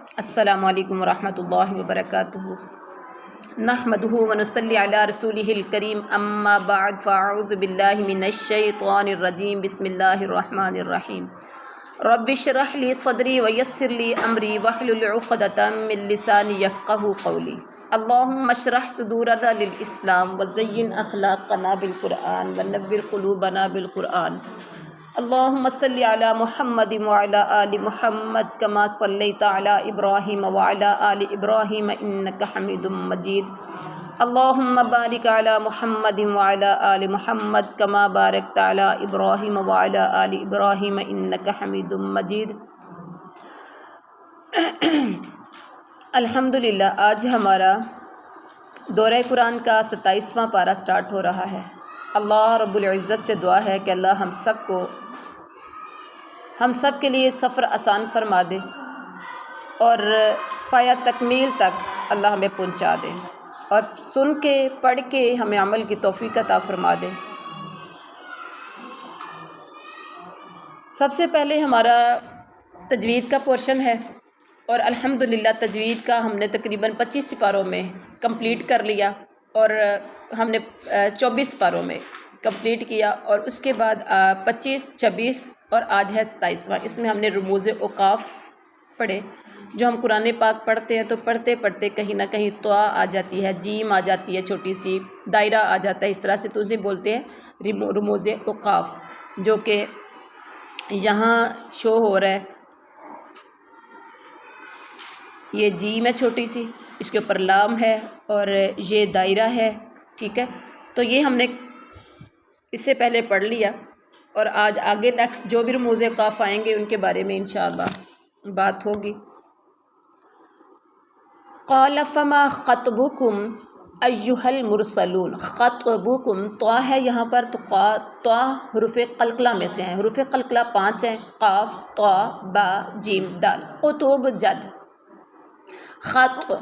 السلام علیکم ورحمۃ اللہ وبرکاتہ۔ نحمدہ ونصلی علی رسولہ الکریم، اما بعد فاعوذ باللہ من الشیطان الرجیم، بسم اللہ الرحمن الرحیم۔ رب اشرح لی صدری ویسر لی امری واحلل عقدۃ من لسانی یفقہوا قولی۔ اللہم اشرح صدورنا للاسلام وزین اخلاقنا بالقرآن ونور قلوبنا بالقرآن۔ اللہم صلی علی محمد وعلی آل محمد کما صلیت علی ابراہیم وعلی آل ابراہیم انک حمید مجید۔ اللہم بارک علی محمد وعلی آل محمد کما بارکت علی ابراہیم وعلی آل ابراہیم انک حمید مجید۔ الحمدللہ آج ہمارا دورہ قرآن کا 27واں پارہ سٹارٹ ہو رہا ہے۔ اللہ رب العزت سے دعا ہے کہ اللہ ہم سب کے لیے سفر آسان فرما دے اور پایہ تکمیل تک اللہ ہمیں پہنچا دے، اور سن کے پڑھ کے ہمیں عمل کی توفیق عطا فرما دے۔ سب سے پہلے ہمارا تجوید کا پورشن ہے، اور الحمدللہ تجوید کا ہم نے تقریباً 25 سپاروں میں کمپلیٹ کر لیا، اور ہم نے 24 سپاروں میں کمپلیٹ کیا، اور اس کے بعد 25، 26 اور آج ہے 27واں۔ اس میں ہم نے رموز اوقاف پڑھے۔ جو ہم قرآن پاک پڑھتے ہیں تو پڑھتے پڑھتے کہیں نہ کہیں طا آ جاتی ہے، جیم آ جاتی ہے، چھوٹی سی دائرہ آ جاتا ہے، اس طرح سے تو انہیں بولتے ہیں رموز اوقاف، جو کہ یہاں شو ہو رہا ہے۔ یہ جیم ہے چھوٹی سی، اس کے اوپر لام ہے، اور یہ دائرہ ہے، ٹھیک ہے۔ تو یہ ہم نے اس سے پہلے پڑھ لیا، اور آج آگے نیکسٹ جو بھی رموز اوقاف آئیں گے ان کے بارے میں انشاءاللہ بات ہوگی۔ قال فما خطبکم ایھا المرسلون۔ خطبکم طا ہے یہاں پر، تو طا حروف قلقلہ میں سے ہیں۔ حروف قلقلہ 5 ہیں، قاف، طا، با، جیم، دال۔ قطب جد، خط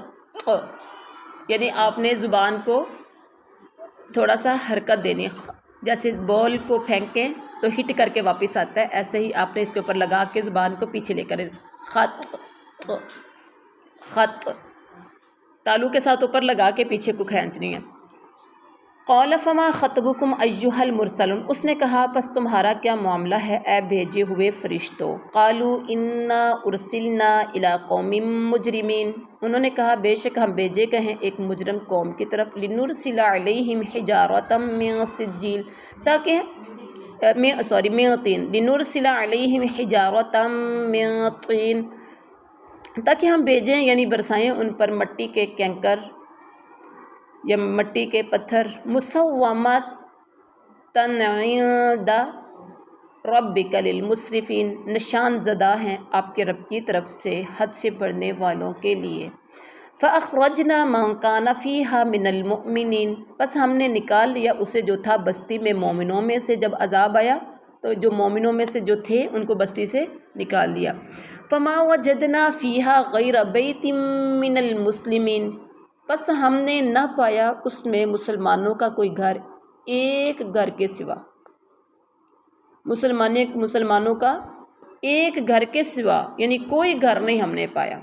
یعنی آپ نے زبان کو تھوڑا سا حرکت دینی، جیسے بال کو پھینکیں تو ہٹ کر کے واپس آتا ہے، ایسے ہی آپ نے اس کے اوپر لگا کے زبان کو پیچھے لے کر خط خط تالو کے ساتھ اوپر لگا کے پیچھے کو کھینچنی ہے۔ قال فما خطبکم ایھا المرسلون۔ اس نے کہا پس تمہارا کیا معاملہ ہے اے بھیجے ہوئے فرشتوں۔ قالوا انا ارسلنا الی قوم مجرمین۔ انہوں نے کہا بے شک ہم بھیجے گئے ہیں ایک مجرم قوم کی طرف، لنرسل علیہم حجارۃ من سجیل، تاکہ من طین، لنرسل علیہم حجارۃ من طین، تاکہ ہم بھیجیں یعنی برسائیں ان پر مٹی کے کینکر یا مٹی کے پتھر، مسومۃ عند ربک للمسرفین، نشان زدہ ہیں آپ کے رب کی طرف سے حد سے بڑھنے والوں کے لیے۔ فاخرجنا من کان فیہا من المؤمنین، بس ہم نے نکال لیا اسے جو تھا بستی میں مومنوں میں سے۔ جب عذاب آیا تو جو مومنوں میں سے جو تھے ان کو بستی سے نکال دیا۔ فما وجدنا فیہا غیر بیت من المسلمین، بس ہم نے نہ پایا اس میں مسلمانوں کا کوئی گھر، ایک گھر کے سوا، مسلمانوں کا ایک گھر کے سوا، یعنی کوئی گھر نہیں ہم نے پایا۔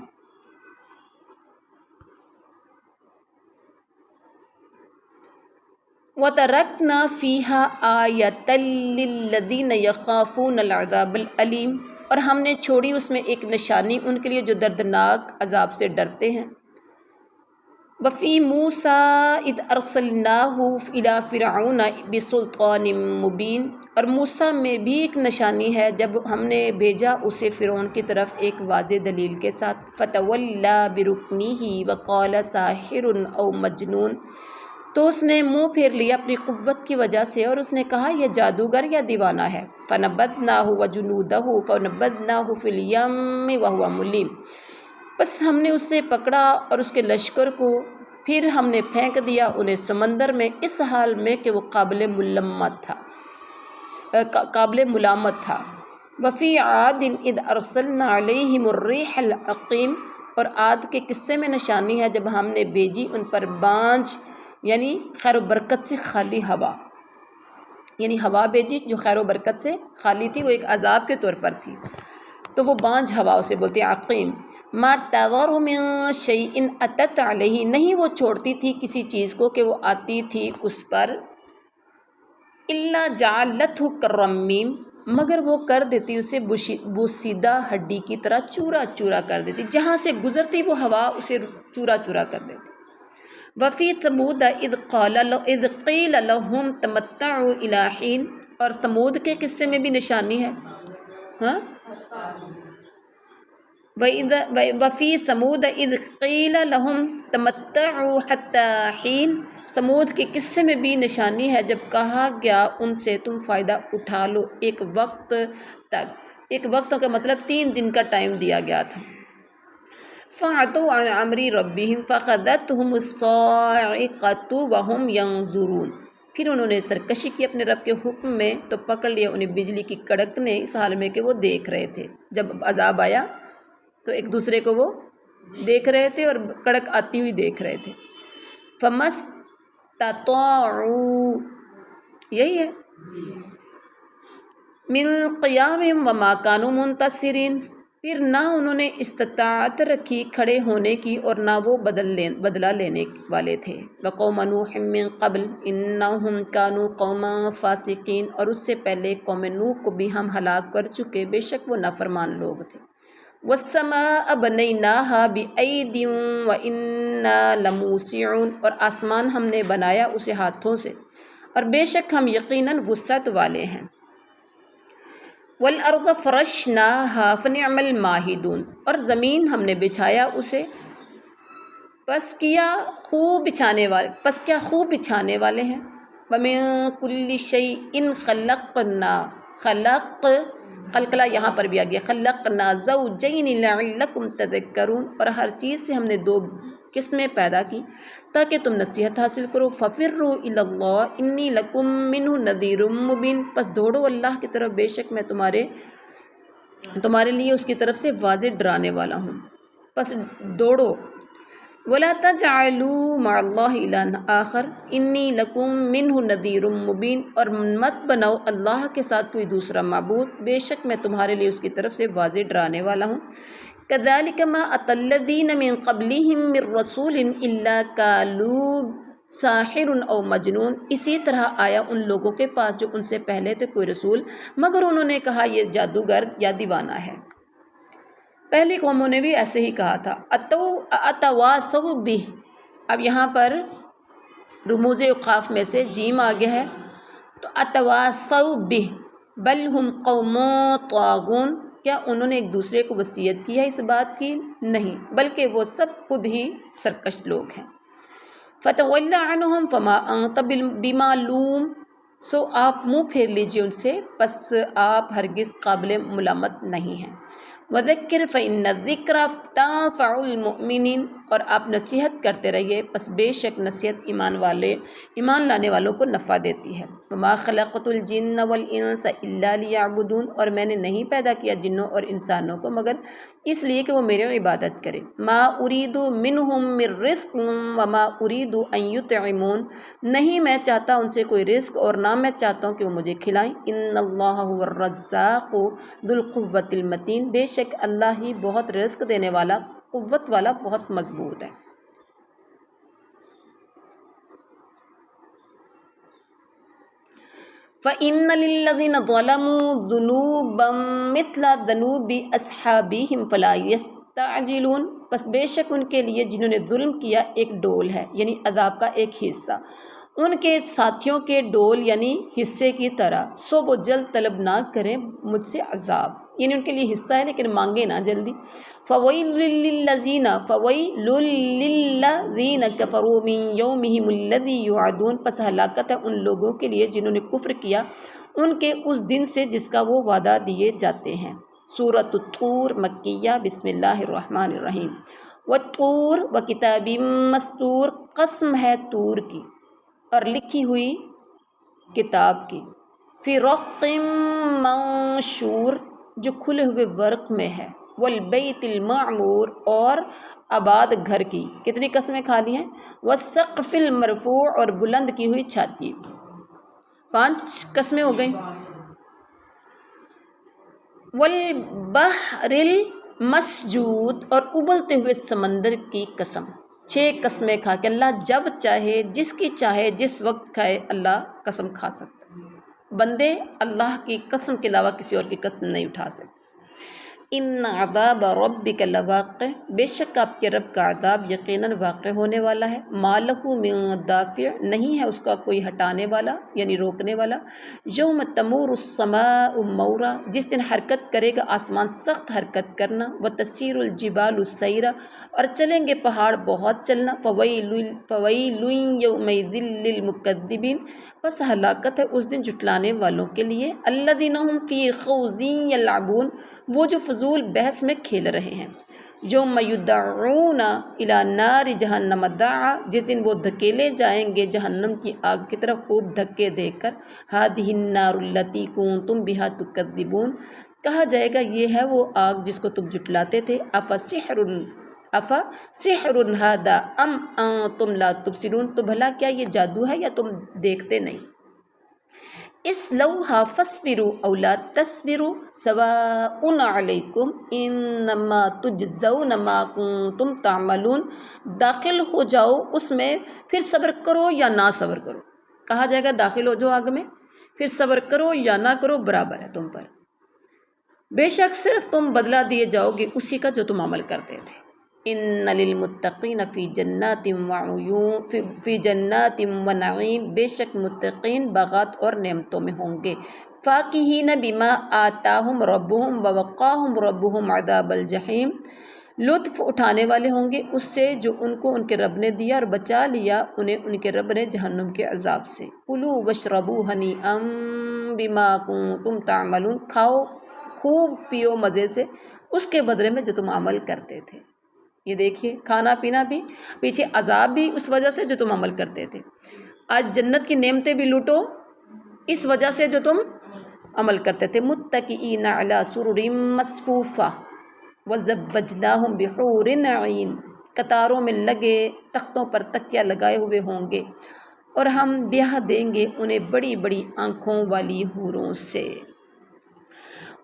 وَتَرَكْنَا فِيهَا آيَةً لِّلَّذِينَ يَخَافُونَ الْعَذَابَ الْأَلِيمَ، اور ہم نے چھوڑی اس میں ایک نشانی ان کے لیے جو دردناک عذاب سے ڈرتے ہیں۔ وَفِي مُوسَىٰ إِذْ أَرْسَلْنَاهُ إِلَىٰ فِرْعَوْنَ بِسُلْطَانٍ مُّبِينٍ، اور موسیٰ میں بھی ایک نشانی ہے جب ہم نے بھیجا اسے فرعون کی طرف ایک واضح دلیل کے ساتھ۔ فَتَوَلَّىٰ بِرُكْنِهِ وَقَالَ سَاحِرٌ أَوْ مَجْنُونٌ، تو اس نے منہ پھیر لیا اپنی قوت کی وجہ سے، اور اس نے کہا یہ جادوگر یا دیوانہ ہے۔ فَنَبَذْنَاهُ وَجُنُودَهُ فَنَبَذْنَاهُ فِي الْيَمِّ وَهُوَ مُلِيمٌ، بس ہم نے اسے پکڑا اور اس کے لشکر کو پھر ہم نے پھینک دیا انہیں سمندر میں، اس حال میں کہ وہ قابل ملامت تھا۔ وفی عاد اذ ارسلنا علیہم الریح العقیم، اور عاد کے قصے میں نشانی ہے جب ہم نے بھیجی ان پر بانجھ یعنی خیر و برکت سے خالی ہوا، یعنی ہوا بھیجی جو خیر و برکت سے خالی تھی، وہ ایک عذاب کے طور پر تھی۔ تو وہ بانجھ ہوا اسے بولتے ہیں عقیم۔ ما تذر من شیء اتت علیہ، نہیں وہ چھوڑتی تھی کسی چیز کو کہ وہ آتی تھی اس پر، الا جعلتہ کرمیم، مگر وہ کر دیتی اسے بوسیدہ ہڈی کی طرح چورا چورا کر دیتی، جہاں سے گزرتی وہ ہوا اسے چورا چورا کر دیتی۔ وفی ثمود اذ قیل لہم تمتعوا الی حین، اور ثمود کے قصے میں بھی نشانی ہے، ہاں، وفی ثمود اذ قیل لہم تمتعوا حتی حین، ثمود کے قصے میں بھی نشانی ہے جب کہا گیا ان سے تم فائدہ اٹھا لو ایک وقت تک، ایک وقت کا مطلب 3 دن کا ٹائم دیا گیا تھا۔ فَعَتَوْا عَنْ أَمْرِ رَبِّهِمْ فَأَخَذَتْهُمُ الصَّاعِقَةُ وَهُمْ يَنظُرُونَ، پھر انہوں نے سرکشی کی اپنے رب کے حکم میں تو پکڑ لیا انہیں بجلی کی کڑک نے، اس حال میں کہ وہ دیکھ رہے تھے، جب عذاب آیا تو ایک دوسرے کو وہ دیکھ رہے تھے اور کڑک آتی ہوئی دیکھ رہے تھے۔ فَمَسْتَطَاعُوا، یہی ہے، مِنْ قِيَامٍ وَمَا كَانُوا مُنْتَصِرِينَ، پھر نہ انہوں نے استطاعت رکھی کھڑے ہونے کی اور نہ وہ بدلہ لینے والے تھے۔ وَقَوْمَ نُوحٍ مِّن قَبْلُ إِنَّهُمْ كَانُوا قَوْمًا فَاسِقِينَ، اور اس سے پہلے قوم نوح کو بھی ہم ہلاک کر چکے، بے شک وہ نافرمان لوگ تھے۔ وَالسَّمَاءَ بَنَيْنَاهَا بِأَيْدٍ وَإِنَّا لَمُوسِعُونَ، اور آسمان ہم نے بنایا اسے ہاتھوں سے اور بے شک ہم یقیناً وسعت والے ہیں۔ وَالْأَرْضَ فَرَشْنَاهَا فَنِعْمَ الْمَاهِدُونَ، اور زمین ہم نے بچھایا اسے، پس کیا خوب بچھانے والے ہیں۔ وَمِن كُلِّ شَيْءٍ خَلَقْنَا، قلقلہ یہاں پر بھی آ گیا، خَلَقْنَا زَوْجَيْنِ لَعَلَّكُمْ تَذَكَّرُونَ، اور ہر چیز سے ہم نے 2 قسمیں پیدا کی تاکہ تم نصیحت حاصل کرو۔ فَفِرُّوا إِلَى اللَّهِ إِنِّي لَكُمْ مِنْهُ نَذِيرٌ مُّبِينٌ، پس دوڑو اللہ کی طرف، بے شک میں تمہارے لیے اس کی طرف سے واضح ڈرانے والا ہوں، پس دوڑو۔ وَلَا تَجْعَلُوا مَعَ اللَّهِ إِلَٰهًا آخَرَ إِنِّي لَكُمْ مِنْهُ نَذِيرٌ مُّبِينٌ، اور مت بناؤ اللہ کے ساتھ کوئی دوسرا معبود، بے شک میں تمہارے لیے اس کی طرف سے واضح ڈرانے والا ہوں۔ كَذَلِكَ مَا أَتَى الَّذِينَ مِن قَبْلِهِم مِّن رَّسُولٍ إِلَّا قَالُوا سَاحِرٌ أَوْ مَجْنُونٌ، اسی طرح آیا ان لوگوں کے پاس جو ان سے پہلے تھے کوئی رسول، مگر انہوں نے کہا یہ جادوگر یا دیوانہ ہے۔ پہلی قوموں نے بھی ایسے ہی کہا تھا۔ أَتَوَاصَوْا بِهِ، اب یہاں پر رموز اوقاف میں سے جیم آ گیا ہے، تو أَتَوَاصَوْا بِهِ بَلْ هُمْ قَوْمٌ طَاغُونَ، کیا انہوں نے ایک دوسرے کو وصیت کی ہے اس بات کی؟ نہیں، بلکہ وہ سب خود ہی سرکش لوگ ہیں۔ فَتَوَلَّ عَنْهُمْ فَمَا أَنْتَ بِمَلُومٍ، سو آپ منہ پھیر لیجئے ان سے، پس آپ ہرگز قابل ملامت نہیں ہیں۔ وَذَكِّرْ فَإِنَّ الذِّكْرَىٰ تَنفَعُ الْمُؤْمِنِينَ، اور آپ نصیحت کرتے رہیے، پس بے شک نصیحت ایمان لانے والوں کو نفع دیتی ہے۔ وَمَا خَلَقْتُ الْجِنَّ وَالْإِنسَ إِلَّا لِيَعْبُدُونَ، اور میں نے نہیں پیدا کیا جنوں اور انسانوں کو مگر اس لیے کہ وہ میری عبادت کریں۔ مَا أُرِيدُ مِنْهُم مِّن رِّزْقٍ وَمَا أُرِيدُ أَن يُطْعِمُونِ، نہیں میں چاہتا ان سے کوئی رزق اور نہ میں چاہتا ہوں کہ وہ مجھے کھلائیں۔ إِنَّ اللَّهَ هُوَ الرَّزَّاقُ ذُو الْقُوَّةِ الْمَتِينُ، بے شک اللہ ہی بہت رزق دینے والا، قوت والا، بہت مضبوط ہے۔ فَإِنَّ لِلَّذِينَ ظَلَمُوا ذُنُوبًا مِثْلَ ذُنُوبِ أَصْحَابِهِمْ فَلَا يَسْتَعْجِلُونَ، پس بے شک ان کے لیے جنہوں نے ظلم کیا ایک ڈول ہے، یعنی عذاب کا ایک حصہ، ان کے ساتھیوں کے ڈول یعنی حصے کی طرح، سو وہ جلد طلب نہ کریں مجھ سے عذاب، یعنی ان کے لیے حصہ ہے لیکن مانگے نہ جلدی۔ فَوَيْلٌ لِّلَّذِينَ كَفَرُوا مِن يَوْمِهِمُ الَّذِي يُوعَدُونَ، پس ہلاکت ہے ان لوگوں کے لیے جنہوں نے کفر کیا ان کے اس دن سے جس کا وہ وعدہ دیے جاتے ہیں۔ سورۃ الطور مکیہ، بسم اللہ الرحمن الرحیم۔ وَالطُّورِ وَكِتَابٍ مَّسْطُورٍ، قسم ہے طور کی اور لکھی ہوئی کتاب کی، فی رق منشور، جو کھلے ہوئے ورق میں ہے، والبیت المعمور، اور آباد گھر کی، کتنی قسمیں کھا لی ہیں، والسقف المرفوع، اور بلند کی ہوئی چھاتی، 5 قسمیں ہو گئیں۔ والبحر المسجود، اور ابلتے ہوئے سمندر کی قسم۔ 6 قسمیں کھا کہ اللہ جب چاہے، جس کی چاہے، جس وقت کھائے، اللہ قسم کھا سکتا ہے۔ بندے اللہ کی قسم کے علاوہ کسی اور کی قسم نہیں اٹھا سکتے۔ ان عذاب ربک لواقع، بے شک آپ کے رب کا عذاب یقیناً واقع ہونے والا ہے۔ ما لہ من دافع، نہیں ہے اس کا کوئی ہٹانے والا یعنی روکنے والا۔ یوم تمور السماء مورا، جس دن حرکت کرے گا آسمان سخت حرکت کرنا۔ وتسیر الجبال سیرا، اور چلیں گے پہاڑ بہت چلنا۔ فویل یومئذ للمکذبین، پس ہلاکت ہے اس دن جھٹلانے والوں کے لیے۔ الذین هم فی خوض یلعبون، وہ جو فضول بحث میں کھیل رہے ہیں۔ یوم یدعون الی نار جہنم دعا، جس دن وہ دھکیلے جائیں گے جہنم کی آگ کی طرف خوب دھکے دے کر۔ ہذہ النار التی کنتم بہا تکذبون، کہا جائے گا یہ ہے وہ آگ جس کو تم جھٹلاتے تھے۔ سحر ھذا ام انتم لا تبصرون، تو بھلا کیا یہ جادو ہے یا تم دیکھتے نہیں۔ اصلوھا فاصبروا او لا تصبروا سواء علیکم انما تجزون ما کنتم تعملون، داخل ہو جاؤ اس میں، پھر صبر کرو یا نہ صبر کرو۔ کہا جائے گا داخل ہو جاؤ آگ میں، پھر صبر کرو یا نہ کرو برابر ہے تم پر، بے شک صرف تم بدلہ دیے جاؤ گے اسی کا جو تم عمل کرتے تھے۔ ان للمتقین فی جنات وعیون، فی جنات ونعیم، بے شک متقین باغات اور نعمتوں میں ہوں گے۔ فاکہین بما آتاہم ربہم ووقاہم ربہم عذاب الجحیم، لطف اٹھانے والے ہوں گے اس سے جو ان کو ان کے رب نے دیا اور بچا لیا انہیں ان کے رب نے جہنم کے عذاب سے۔ کلوا واشربوا ہنیئا بما کنتم تعملون، کھاؤ خوب پیو مزے سے اس کے بدلے میں جو تم عمل کرتے تھے۔ یہ دیکھیے کھانا پینا بھی، پیچھے عذاب بھی اس وجہ سے جو تم عمل کرتے تھے۔ آج جنت کی نعمتیں بھی لوٹو اس وجہ سے جو تم عمل کرتے تھے۔ متکئین علی سرر مصفوفہ وزوجناہم بحور عین، قطاروں میں لگے تختوں پر تکیہ لگائے ہوئے ہوں گے اور ہم بیاہ دیں گے انہیں بڑی بڑی آنکھوں والی حوروں سے۔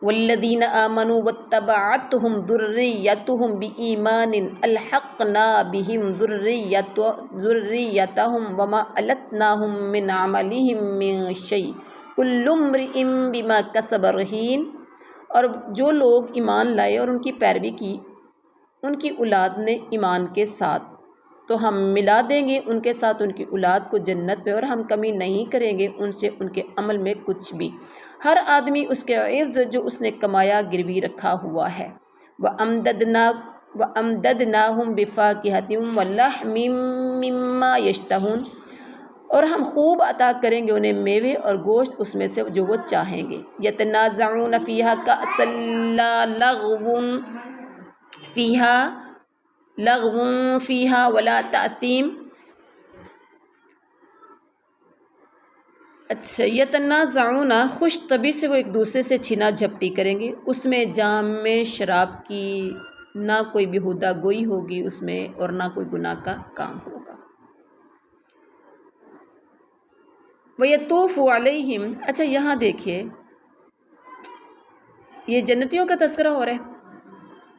والذین آمنوا واتبعتہم ذریتہم بایمان الحقنا بہم ذریتہم وما التناہم من عملہم من شیء کل امرئ بما کسب رہین، اور جو لوگ ایمان لائے اور ان کی پیروی کی ان کی اولاد نے ایمان کے ساتھ، تو ہم ملا دیں گے ان کے ساتھ ان کی اولاد کو جنت میں، اور ہم کمی نہیں کریں گے ان سے ان کے عمل میں کچھ بھی۔ ہر آدمی اس کے عوض جو اس نے کمایا گروی رکھا ہوا ہے۔ وَأَمْدَدْنَاهُمْ بِفَاكِهَةٍ وَلَحْمٍ مِّمَّا يَشْتَهُونَ، اور ہم خوب عطا کریں گے انہیں میوے اور گوشت اس میں سے جو وہ چاہیں گے۔ يَتَنَازَعُونَ فِيهَا كَأْسًا لَا لَغْوٌ فِيهَا وَلَا تَأْثِيمٌ۔ اچھا، یتنازعون، خوش طبی سے وہ ایک دوسرے سے چھینا جھپٹی کریں گے، اس میں جام میں شراب کی نہ کوئی بیہودہ گوئی ہوگی اس میں، اور نہ کوئی گناہ کا کام ہوگا۔ وَيَطُوفُ عَلَيْهِمْ، اچھا یہاں دیکھیے یہ جنتیوں کا تذکرہ ہو رہا ہے۔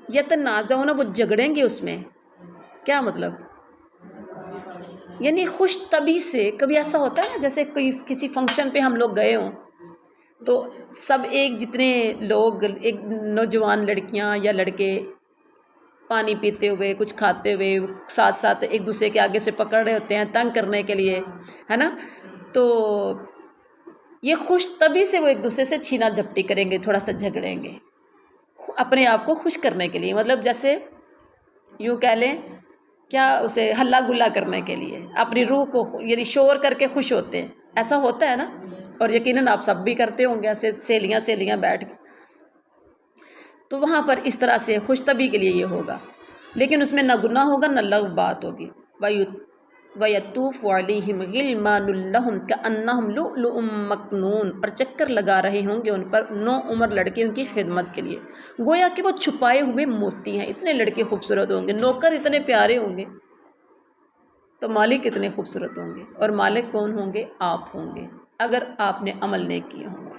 یتنازعون، وہ جھگڑیں گے اس میں، کیا مطلب؟ یعنی خوش طبی سے، کبھی ایسا ہوتا ہے نا جیسے کوئی کسی فنکشن پہ ہم لوگ گئے ہوں تو سب ایک جتنے لوگ، ایک نوجوان لڑکیاں یا لڑکے پانی پیتے ہوئے کچھ کھاتے ہوئے ساتھ ساتھ ایک دوسرے کے آگے سے پکڑ رہے ہوتے ہیں تنگ کرنے کے لیے، ہے نا؟ تو یہ خوش طبی سے وہ ایک دوسرے سے چھینا جھپٹی کریں گے، تھوڑا سا جھگڑیں گے اپنے آپ کو خوش کرنے کے لیے، مطلب جیسے یوں کہہ لیں کیا اسے ہلہ گلہ کرنے کے لیے، اپنی روح کو یعنی شور کر کے خوش ہوتے ہیں، ایسا ہوتا ہے نا؟ اور یقیناً آپ سب بھی کرتے ہوں گے ایسے سہیلیاں بیٹھ کے، تو وہاں پر اس طرح سے خوش طبی کے لیے یہ ہوگا، لیکن اس میں نہ گناہ ہوگا نہ لغو بات ہوگی۔ وَيَطُوفُ عَلَيْهِمْ غِلْمَانٌ لَّهُمْ كَأَنَّهُمْ لُؤْلُؤٌ مَّكْنُونٌ، اور چکر لگا رہے ہوں گے ان پر نو عمر لڑکے ان کی خدمت کے لیے، گویا کہ وہ چھپائے ہوئے موتی ہیں، اتنے لڑکے خوبصورت ہوں گے، نوکر اتنے پیارے ہوں گے، تو مالک اتنے خوبصورت ہوں گے، اور مالک کون ہوں گے؟ آپ ہوں گے، اگر آپ نے عمل نہیں کیے ہوں گے۔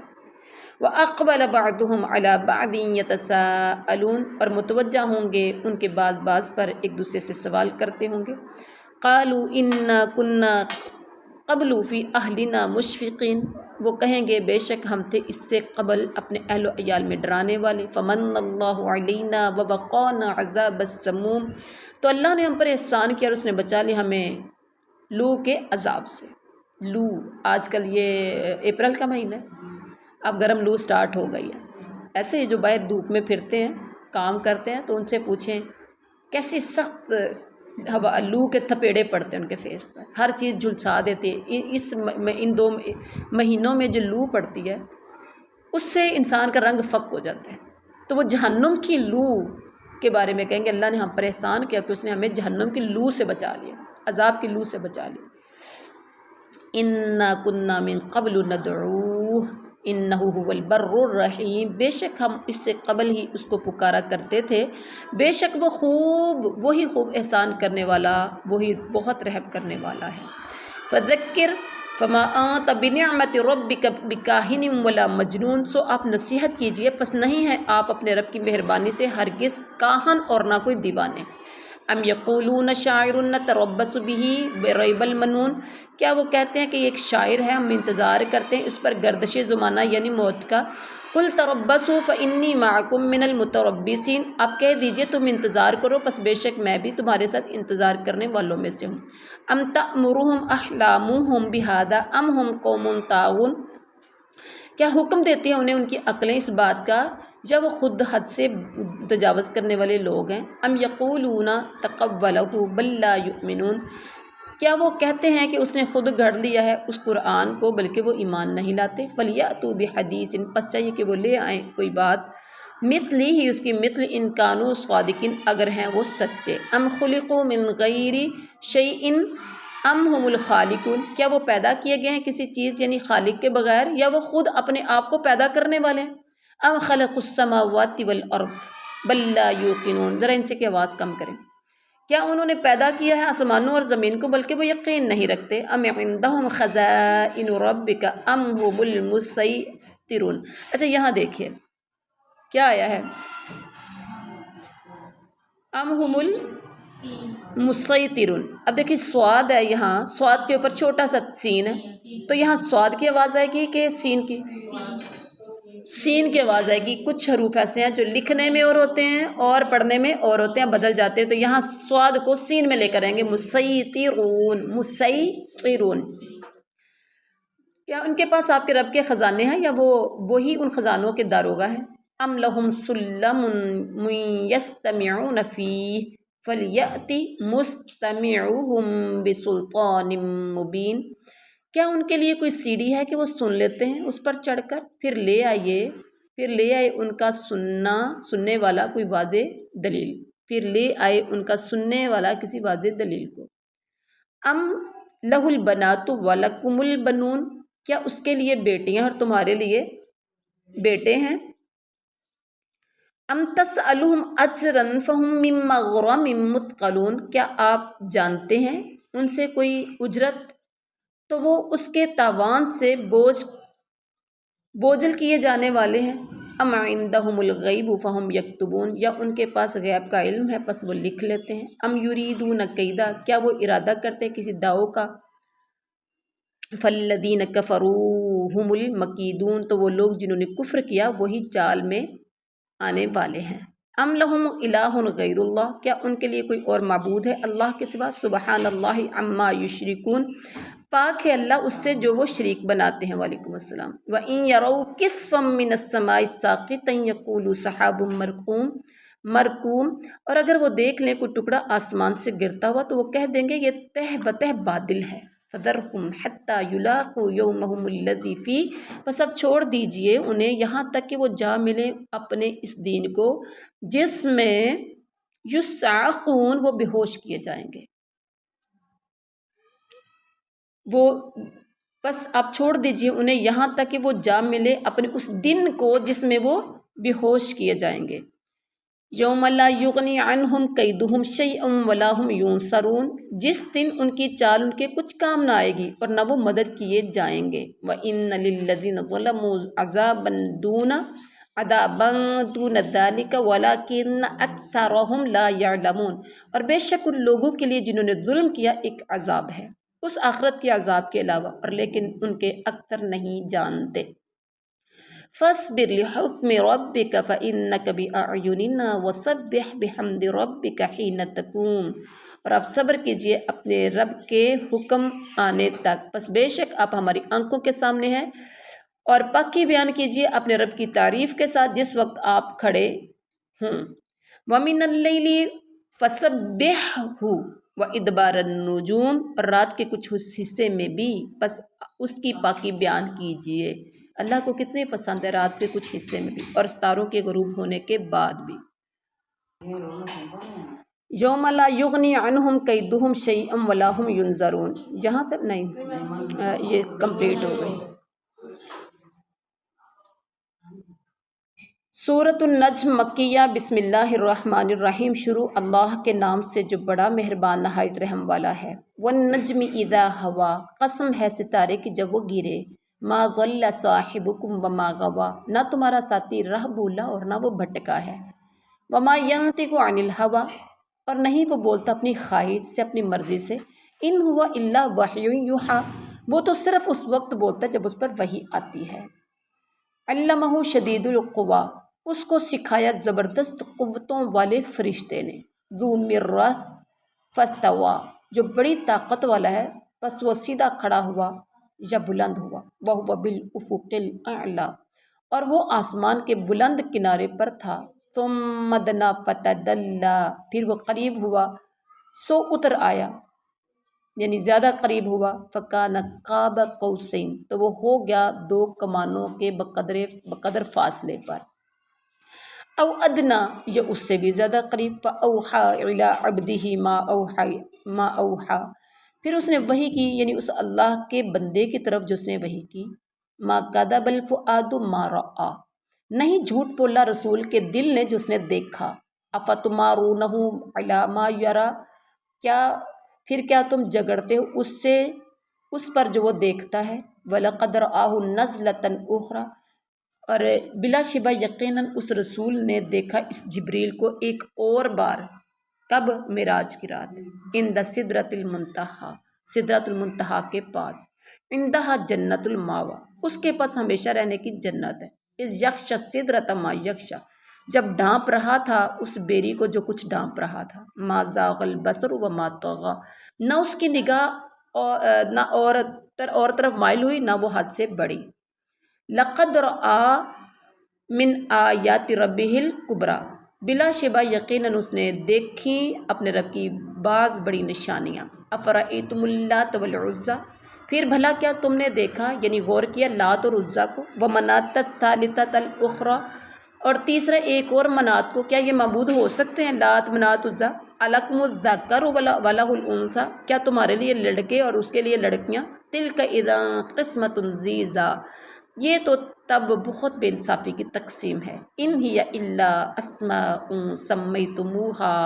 وَأَقْبَلَ بَعْضُهُمْ عَلَى بَعْضٍ يَتَسَاءَلُونَ، اور متوجہ ہوں گے ان کے بعض پر ایک دوسرے سے سوال کرتے ہوں گے۔ قَالُوا إِنَّا كُنَّا قَبْلُ فِي أَهْلِنَا مُشْفِقِينَ، وہ کہیں گے بے شک ہم تھے اس سے قبل اپنے اہل و عیال میں ڈرانے والے۔ فَمَنَّ اللَّهُ عَلَيْنَا وَوَقَانَا عَذَابَ السَّمُومِ، تو اللہ نے ہم پر احسان کیا اور اس نے بچا لیا ہمیں لو کے عذاب سے۔ لو آج کل یہ اپریل کا مہینہ ہے، اب گرم لو سٹارٹ ہو گئی ہے۔ ایسے ہی جو باہر دھوپ میں پھرتے ہیں کام کرتے ہیں تو ان سے پوچھیں کیسی سخت ہوا، لو کے تھپیڑے پڑتے ہیں ان کے فیس پر، ہر چیز جھلسا دیتی ہے۔ ان 2 مہینوں میں جو لو پڑتی ہے اس سے انسان کا رنگ فک ہو جاتا ہے۔ تو وہ جہنم کی لو کے بارے میں کہیں گے اللہ نے ہم پر احسان کیا کہ اس نے ہمیں جہنم کی لو سے بچا لیا، عذاب کی لو سے بچا لیا۔ اِنَّا كُنَّا مِن قَبْلُ نَدْعُوهُ إِنَّهُ هُوَ الْبَرُّ الرَّحِيمُ، بے شک ہم اس سے قبل ہی اس کو پکارا کرتے تھے، بے شک وہ وہی خوب احسان کرنے والا، وہی بہت رحم کرنے والا ہے۔ فَذَكِّرْ فَمَا أَنْتَ بِنِعْمَةِ رَبِّكَ بِكَاهِنٍ وَلَا مَجْنُونٍ، سو آپ نصیحت کیجئے پس نہیں ہے آپ اپنے رب کی مہربانی سے ہرگز کاہن اور نہ کوئی دیوانے۔ ام یقولون شاعر نتربص به ریب المنون، کیا وہ کہتے ہیں کہ یہ ایک شاعر ہے ہم انتظار کرتے ہیں اس پر گردش زمانہ یعنی موت کا۔ قل تربصوا فانی معکم من المتربصین، آپ کہہ دیجئے تم انتظار کرو پس بے شک میں بھی تمہارے ساتھ انتظار کرنے والوں میں سے ہوں۔ ام تأمرهم احلامهم بہذا ام هم قوم طاغون، کیا حکم دیتی ہیں انہیں ان کی عقلیں اس بات کا یا وہ خود حد سے تجاوز کرنے والے لوگ ہیں۔ ام یقولون تقولہ بل لا یؤمنون، کیا وہ کہتے ہیں کہ اس نے خود گھڑ لیا ہے اس قرآن کو بلکہ وہ ایمان نہیں لاتے۔ فلیأتوا بحدیث، پس چاہیے کہ وہ لے آئیں کوئی بات مثلی ہی اس کی مثل ان کانوا صادقین، اگر ہیں وہ سچے۔ ام خلقوا من غیر شیء ام هم الخالقون، کیا وہ پیدا کیے گئے ہیں کسی چیز یعنی خالق کے بغیر یا وہ خود اپنے آپ کو پیدا کرنے والے ہیں۔ ام خلقوا السماوات والارض بل لا یوقنون، ذرا ان سے کی آواز کم کریں، کیا انہوں نے پیدا کیا ہے آسمانوں اور زمین کو بلکہ وہ یقین نہیں رکھتے۔ ام عندهم خزائن ربک ام هم المسیطرون، اچھا یہاں دیکھیے کیا آیا ہے، ام هم المسیطرون، اب دیکھیے سواد ہے، یہاں سواد کے اوپر چھوٹا سا سین ہے تو یہاں سواد کی آواز آئے گی کہ سین کی؟ سین کی آواز آئے گی۔ کچھ حروف ایسے ہیں جو لکھنے میں اور ہوتے ہیں اور پڑھنے میں اور ہوتے ہیں، بدل جاتے ہیں، تو یہاں سواد کو سین میں لے کر آئیں گے، مسیطرون، مسیطرون۔ کیا ان کے پاس آپ کے رب کے خزانے ہیں یا وہی ان خزانوں کے داروغہ ہیں؟ ام لہم سلم یستمعون فیہ فلیأت مستمعہم بسلطان مبین، کیا ان کے لیے کوئی سیڑھی ہے کہ وہ سن لیتے ہیں اس پر چڑھ کر، پھر لے آئے ان کا سننے والا کوئی واضح دلیل، پھر لے آئے ان کا سننے والا کسی واضح دلیل کو۔ ام لہ البنات ولکم البنون، کیا اس کے لیے بیٹیاں اور تمہارے لیے بیٹے ہیں۔ ام تسألہم اجرا فہم من مغرم مثقلون، کیا آپ جانتے ہیں ان سے کوئی اجرت تو وہ اس کے تاوان سے بوجھل کیے جانے والے ہیں۔ ام عندہم الغیب فہم یکتبون، یا ان کے پاس غیب کا علم ہے پس وہ لکھ لیتے ہیں۔ ام یریدون کیدا، کیا وہ ارادہ کرتے ہیں کسی داؤ کا۔ فالذین کفروا هم المکیدون، تو وہ لوگ جنہوں نے کفر کیا وہی چال میں آنے والے ہیں۔ ام لہم الہ غیر اللہ، کیا ان کے لیے کوئی اور معبود ہے اللہ کے سوا۔ سبحان اللہ عما یشرکون، پاک ہے اللہ اس سے جو وہ شریک بناتے ہیں۔ وعلیکم السلام۔ وَإِن يَرَوْا كِسْفًا مِّنَ السَّمَاءِ سَاقِطًا يَقُولُوا سَحَابٌ مرکوم، اور اگر وہ دیکھ لیں کوئی ٹکڑا آسمان سے گرتا ہوا تو وہ کہہ دیں گے یہ تہ بتہ بادل ہے۔ فَذَرْهُمْ حَتَّى يُلَاقُوا يَوْمَهُمُ الَّذِي فِيهِ، بس اب چھوڑ دیجئے انہیں یہاں تک کہ وہ جا ملیں اپنے اس دین کو جس میں یُصْعَقُونَ، وہ بے ہوش کیے جائیں گے۔ بس آپ چھوڑ دیجئے انہیں یہاں تک کہ وہ جا ملے اپنے اس دن کو جس میں وہ بے ہوش کیے جائیں گے۔ یوم لا یغنی عنہم کیدہم شیئا ولا ہم ینصرون، جس دن ان کی چال ان کے کچھ کام نہ آئے گی اور نہ وہ مدد کیے جائیں گے۔ وَإِنَّ لِلَّذِينَ ظَلَمُوا عَذَابًا دُونَ ذَلِكَ وَلَكِنَّ أَكْثَرَهُمْ لَا يَعْلَمُونَ، اور بے شک ان لوگوں کے لیے جنہوں نے ظلم کیا ایک عذاب ہے اس آخرت کے عذاب کے علاوہ، اور لیکن ان کے اکثر نہیں جانتے۔ فاصبر لحکم ربک فإنک بأعیننا وسبح بحمد ربک حین تقوم، اور آپ صبر کیجئے اپنے رب کے حکم آنے تک، پس بے شک آپ ہماری آنکھوں کے سامنے ہیں، اور پاکی بیان کیجئے اپنے رب کی تعریف کے ساتھ جس وقت آپ کھڑے ہوں۔ وَمِنَ اللَّيْلِ فَسَبِّحْهُ وَإِدْبَارَ النُّجُومِ، اور رات کے کچھ حصے میں بھی بس اس کی پاکی بیان کیجئے۔ اللہ کو کتنے پسند ہے رات کے کچھ حصے میں بھی اور ستاروں کے غروب ہونے کے بعد بھی۔ یوم لا یغنی عنہم کیدہم شیئا ولا ہم ینظرون، یہاں تک نہیں، یہ کمپلیٹ ہو گئی۔ سورۃ النجم مکیہ، بسم اللہ الرحمن الرحیم، شروع اللہ کے نام سے جو بڑا مہربان نہایت رحم والا ہے۔ والنجم اذا ہوا، قسم ہے ستارے کی جب وہ گرے۔ ما ضل صاحبکم وما غوا، نہ تمہارا ساتھی راہ بھولا اور نہ وہ بھٹکا ہے۔ وما ینطق عن الہوا، اور نہیں وہ بولتا اپنی خواہش سے، اپنی مرضی سے۔ ان ہوا الا وحی یوحی، وہ تو صرف اس وقت بولتا ہے جب اس پر وحی آتی ہے۔ علمہ شدید القویٰ، اس کو سکھایا زبردست قوتوں والے فرشتے نے۔ ذو مرۃ فاستویٰ، جو بڑی طاقت والا ہے پس وہ سیدھا کھڑا ہوا یا بلند ہوا۔ وہو بالافق الاعلیٰ، اور وہ آسمان کے بلند کنارے پر تھا۔ ثم دنا فتدلی، پھر وہ قریب ہوا سو اتر آیا، یعنی زیادہ قریب ہوا۔ فکان قاب قوسین، تو وہ ہو گیا دو کمانوں کے بقدر فاصلے پر۔ او ادنا، یا اس سے بھی زیادہ قریب۔ فاوحی الی عبدہ ما اوحی، پھر اس نے وحی کی یعنی اس اللہ کے بندے کی طرف جو اس نے وحی کی۔ ما کذب الفؤاد ما رأى، نہیں جھوٹ بولا رسول کے دل نے جو اس نے دیکھا۔ افتمارونہ علی ما یری، کیا تم جگڑتے ہو اس پر جو وہ دیکھتا ہے۔ وَلَقَدْ رَآهُ نَزْلَةً أُخْرَى، اور بلا شبہ یقیناً اس رسول نے دیکھا اس جبریل کو ایک اور بار۔ کب؟ معراج کی رات۔ عند سدرۃ المنتہی، سدرۃ المنتہا کے پاس۔ عندہا جنت الماویٰ، اس کے پاس ہمیشہ رہنے کی جنت ہے۔ اذ یغشی السدرۃ ما یغشی، جب ڈھانپ رہا تھا اس بیری کو جو کچھ ڈھانپ رہا تھا۔ ما زاغ البصر وما طغی، نہ اس کی نگاہ نہ اور طرف مائل ہوئی نہ وہ حد سے بڑھی۔ لقد رأى من آیات ربہ الکبریٰ، بلا شبہ یقیناً اس نے دیکھی اپنے رب کی بعض بڑی نشانیاں۔ افرأیتم اللات والعزیٰ، پھر بھلا کیا تم نے دیکھا یعنی غور کیا لات اور عزیٰ کو۔ ومناۃ الثالثۃ الاخریٰ، اور تیسرا ایک اور منات کو، کیا یہ معبود ہو سکتے ہیں لات منات عزیٰ؟ الکم الذکر ولہ الانثیٰ، کیا تمہارے لیے لڑکے اور اس کے لیے لڑکیاں؟ تلک اذا قسمۃ ضیزیٰ، یہ تو تب بہت بے انصافی کی تقسیم ہے۔ ان ہی الا اسماء سمیتموہا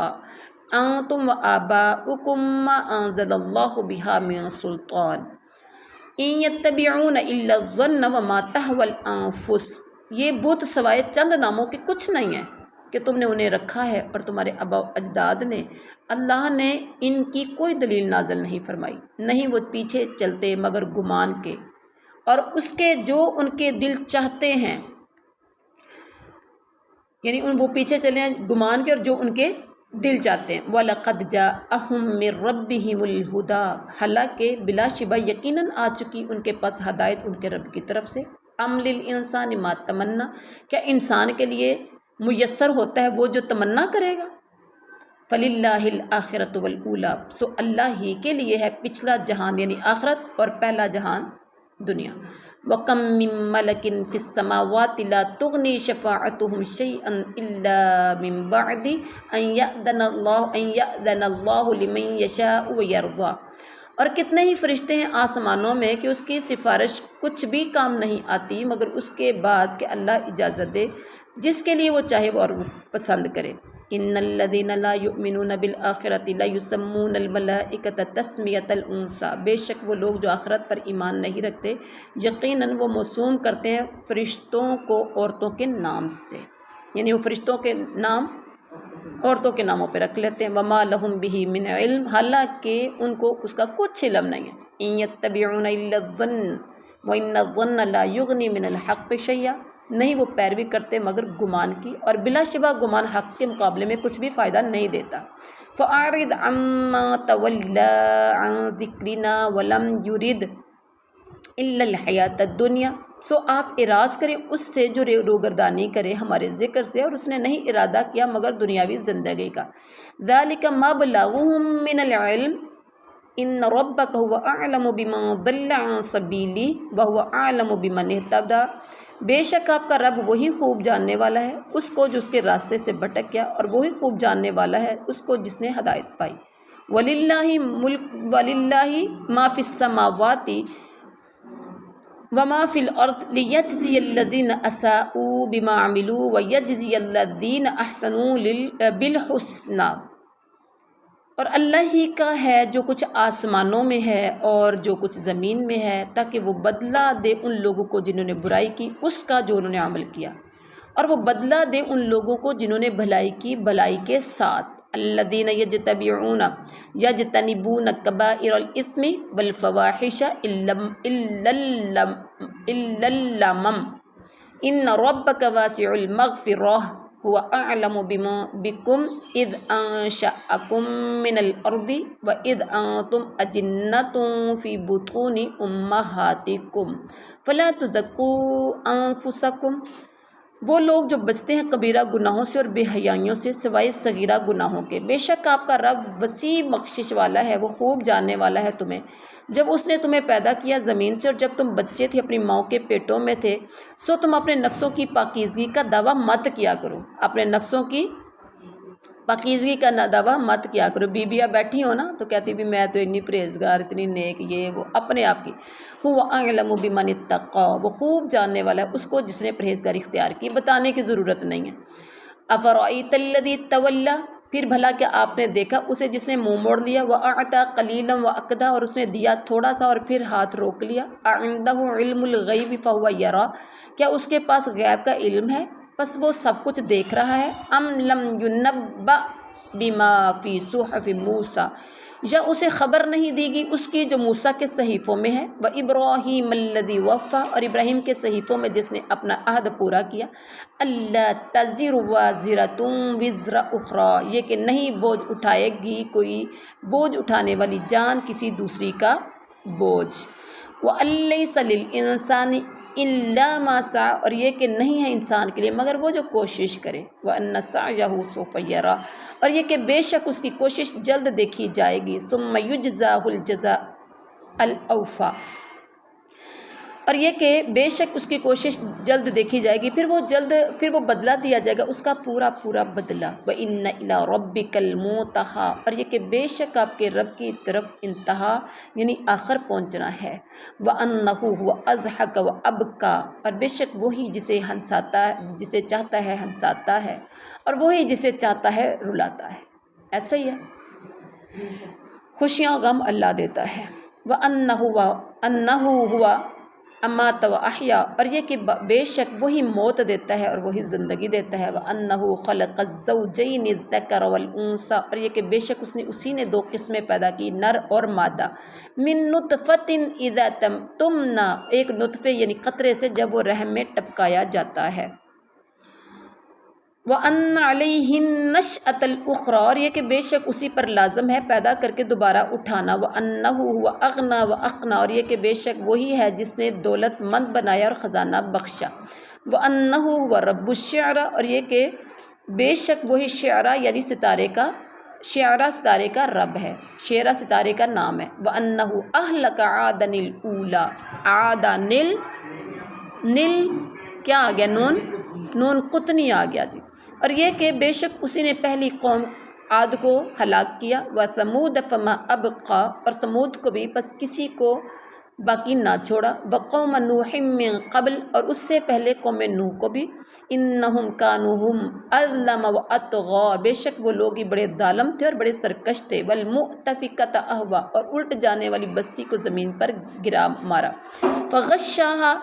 انتم وآباؤکم ما انزل اللہ بہا من سلطان ان یتبعون الا الظن وما تہوی الانفس، یہ بت سوائے چند ناموں کے کچھ نہیں ہیں کہ تم نے انہیں رکھا ہے اور تمہارے آباء و اجداد نے، اللہ نے ان کی کوئی دلیل نازل نہیں فرمائی، نہیں وہ پیچھے چلتے مگر گمان کے اور اس کے جو ان کے دل چاہتے ہیں، یعنی وہ پیچھے چلے ہیں گمان کے اور جو ان کے دل چاہتے ہیں۔ وَلَقَدْ جَاءَهُم مِّن رَّبِّهِمُ الْهُدَىٰ، حالانکہ بلا شبہ یقیناً آ چکی ان کے پاس ہدایت ان کے رب کی طرف سے۔ أَمْ لِلْإِنسَانِ مَا تَمَنَّىٰ، کیا انسان کے لیے میسر ہوتا ہے وہ جو تمنا کرے گا؟ فَلِلَّهِ الْآخِرَةُ وَالْأُولَىٰ، سو اللہ ہی کے لیے ہے پچھلا جہان یعنی آخرت اور پہلا جہان دنیا۔ وَكَم مِّن مَّلَكٍ فِي السَّمَاوَاتِ لَا تُغْنِي شَفَاعَتُهُمْ شَيْئًا إِلَّا مِن بَعْدِ أَن يَأْذَنَ اللَّهُ لِمَن يَشَاءُ وَيَرْضَىٰ، اور کتنے ہی فرشتے ہیں آسمانوں میں کہ اس کی سفارش کچھ بھی کام نہیں آتی مگر اس کے بعد کہ اللہ اجازت دے جس کے لیے وہ چاہے وہ اور وہ پسند کرے۔ ان الذین لا یؤمنون بالآخرۃ لا یسمون الملائکۃ تسمیۃ الانثی، بے شک وہ لوگ جو آخرت پر ایمان نہیں رکھتے یقیناً وہ موسوم کرتے ہیں فرشتوں کو عورتوں کے نام سے، یعنی وہ فرشتوں کے نام عورتوں کے ناموں پہ رکھ لیتے ہیں۔ وما لہم بہ من علم، حالانکہ ان کو اس کا کچھ علم نہیں ہے۔ ان یتبعون الا الظن وان الظن لا یغنی من الحق شیئا، نہیں وہ پیروی کرتے مگر گمان کی، اور بلا شبہ گمان حق کے مقابلے میں کچھ بھی فائدہ نہیں دیتا۔ فأعرض عما تولى عن ذکرنا ولم يرد الا الحیاۃ الدنیا، سو آپ اعراض کریں اس سے جو روگردانی کرے ہمارے ذکر سے، اور اس نے نہیں ارادہ کیا مگر دنیاوی زندگی کا۔ ذالک مبلغهم من العلم ان ربک هو اعلم بمن ضل عن سبیلہ وهو اعلم بمن اہتدی، بے شک آپ کا رب وہی خوب جاننے والا ہے اس کو جو اس کے راستے سے بھٹک گیا، اور وہی خوب جاننے والا ہے اس کو جس نے ہدایت پائی۔ وللہ ما فی السماوات وما فی الارض لیجزی الذین اساءوا بما عملوا ویجزی الذین احسنوا بالحسنی، اور اللہ ہی کا ہے جو کچھ آسمانوں میں ہے اور جو کچھ زمین میں ہے، تاکہ وہ بدلہ دے ان لوگوں کو جنہوں نے برائی کی اس کا جو انہوں نے عمل کیا، اور وہ بدلہ دے ان لوگوں کو جنہوں نے بھلائی کی بھلائی کے ساتھ۔ الذین یجتنبون کبائر الاثم والفواحش الا اللمم ان ربک واسع المغفرہ هو اعلم بکم اذ انشأکم من الارض واذ انتم اجنۃ فی بطون امہاتکم فلا تزکوا انفسکم، وہ لوگ جو بچتے ہیں کبیرہ گناہوں سے اور بے حیائیوں سے سوائے صغیرہ گناہوں کے، بے شک آپ کا رب وسیع بخشش والا ہے، وہ خوب جاننے والا ہے تمہیں، جب اس نے تمہیں پیدا کیا زمین سے اور جب تم بچے تھے اپنی ماؤں کے پیٹوں میں تھے، سو تم اپنے نفسوں کی پاکیزگی کا دعویٰ مت کیا کرو، اپنے نفسوں کی پاکیزگی کا دعویٰ مت کیا کرو۔ بیویاں بیٹھی ہو نا تو کہتی بھی میں تو اتنی پرہیزگار اتنی نیک، یہ وہ اپنے آپ کی۔ هو اعلم بمن اتقى، وہ خوب جاننے والا ہے اس کو جس نے پرہیزگاری اختیار کی، بتانے کی ضرورت نہیں ہے۔ افرأیت الذی تولى، پھر بھلا کیا آپ نے دیکھا اسے جس نے منہ موڑ لیا، وأعطى قلیلا وأکدى، اور اس نے دیا تھوڑا سا اور پھر ہاتھ روک لیا۔ اعنده علم الغیب فهو یرى، کیا اس کے پاس غیب کا علم ہے پس وہ سب کچھ دیکھ رہا ہے۔ ام لم ینبأ بما فی صحف موسیٰ، یا اسے خبر نہیں دی گی اس کی جو موسیٰ کے صحیفوں میں ہے۔ وابراہیم الذی وفی، اور ابراہیم کے صحیفوں میں جس نے اپنا عہد پورا کیا۔ اللہ تزر وازرۃ وزر اخری، یہ کہ نہیں بوجھ اٹھائے گی کوئی بوجھ اٹھانے والی جان کسی دوسری کا بوجھ۔ وَأَن لَّيْسَ لِلْإِنسَانِ إِلَّا مَا سَعَىٰ، اور یہ کہ نہیں ہے انسان کے لیے مگر وہ جو کوشش کرے۔ وَأَنَّ سَعْيَهُ سَوْفَ يُرَىٰ، اور یہ کہ بے شک اس کی کوشش جلد دیکھی جائے گی۔ ثُمَّ يُجْزَاهُ الْجَزَاءَ الْأَوْفَىٰ، اور یہ کہ بے شک اس کی کوشش جلد دیکھی جائے گی، پھر وہ بدلہ دیا جائے گا اس کا پورا پورا بدلہ۔ وَإِنَّ إِلَىٰ رَبِّكَ الْمُنتَهَىٰ، اور یہ کہ بے شک آپ کے رب کی طرف انتہا یعنی آخر پہنچنا ہے۔ وَأَنَّهُ هُوَ أَضْحَكَ وَأَبْكَىٰ، اور بے شک وہی جسے ہنساتا ہے، جسے چاہتا ہے ہنساتا ہے، اور وہی جسے چاہتا ہے رلاتا ہے۔ ایسا ہی ہے، خوشیاں غم اللہ دیتا ہے۔ وَأَنَّهُ هُوَ امات و احیا، اور یہ کہ بے شک وہی موت دیتا ہے اور وہی زندگی دیتا ہے۔ وَأَنَّهُ خَلَقَ الزَّوْجَيْنِ الذَّكَرَ وَالْأُنثَىٰ، اور یہ کہ بے شک اسی نے دو قسمیں پیدا کی، نر اور مادہ۔ مِن نُطْفَةٍ إِذَا تُمْنَىٰ، ایک نطفے یعنی قطرے سے جب وہ رحم میں ٹپکایا جاتا ہے۔ وَأَنَّ عَلَيْهِ النَّشْأَةَ الْأُخْرَىٰ، اور یہ کہ بے شک اسی پر لازم ہے پیدا کر کے دوبارہ اٹھانا۔ وَأَنَّهُ هُوَ أَغْنَىٰ وَأَقْنَىٰ، اور یہ کہ بے شک وہی ہے جس نے دولت مند بنایا اور خزانہ بخشا۔ وَأَنَّهُ هُوَ رَبُّ الشِّعْرَىٰ، اور یہ کہ بے شک وہی شعرا یعنی ستارے کا رب ہے، شعرا ستارے کا نام ہے۔ وَأَنَّهُ أَهْلَكَ عَادًا الْأُولَىٰ، عَادًا نل کیا آ گیا، نون قطنی آ گیا جی، اور یہ کہ بے شک اسی نے پہلی قوم عاد کو ہلاک کیا۔ وَثَمُودَ فَمَا أَبْقَىٰ، اور ثمود کو بھی پس کسی کو باقی نہ چھوڑا، وقوم نوح من قبل، اور اس سے پہلے قوم نوح کو بھی، انہم کانوا ہم اظلم واطغی، بے شک وہ لوگ ہی بڑے ظالم تھے اور بڑے سرکش تھے، والمؤتفکۃ اہوا، اور الٹ جانے والی بستی کو زمین پر گرا مارا، فغشاہا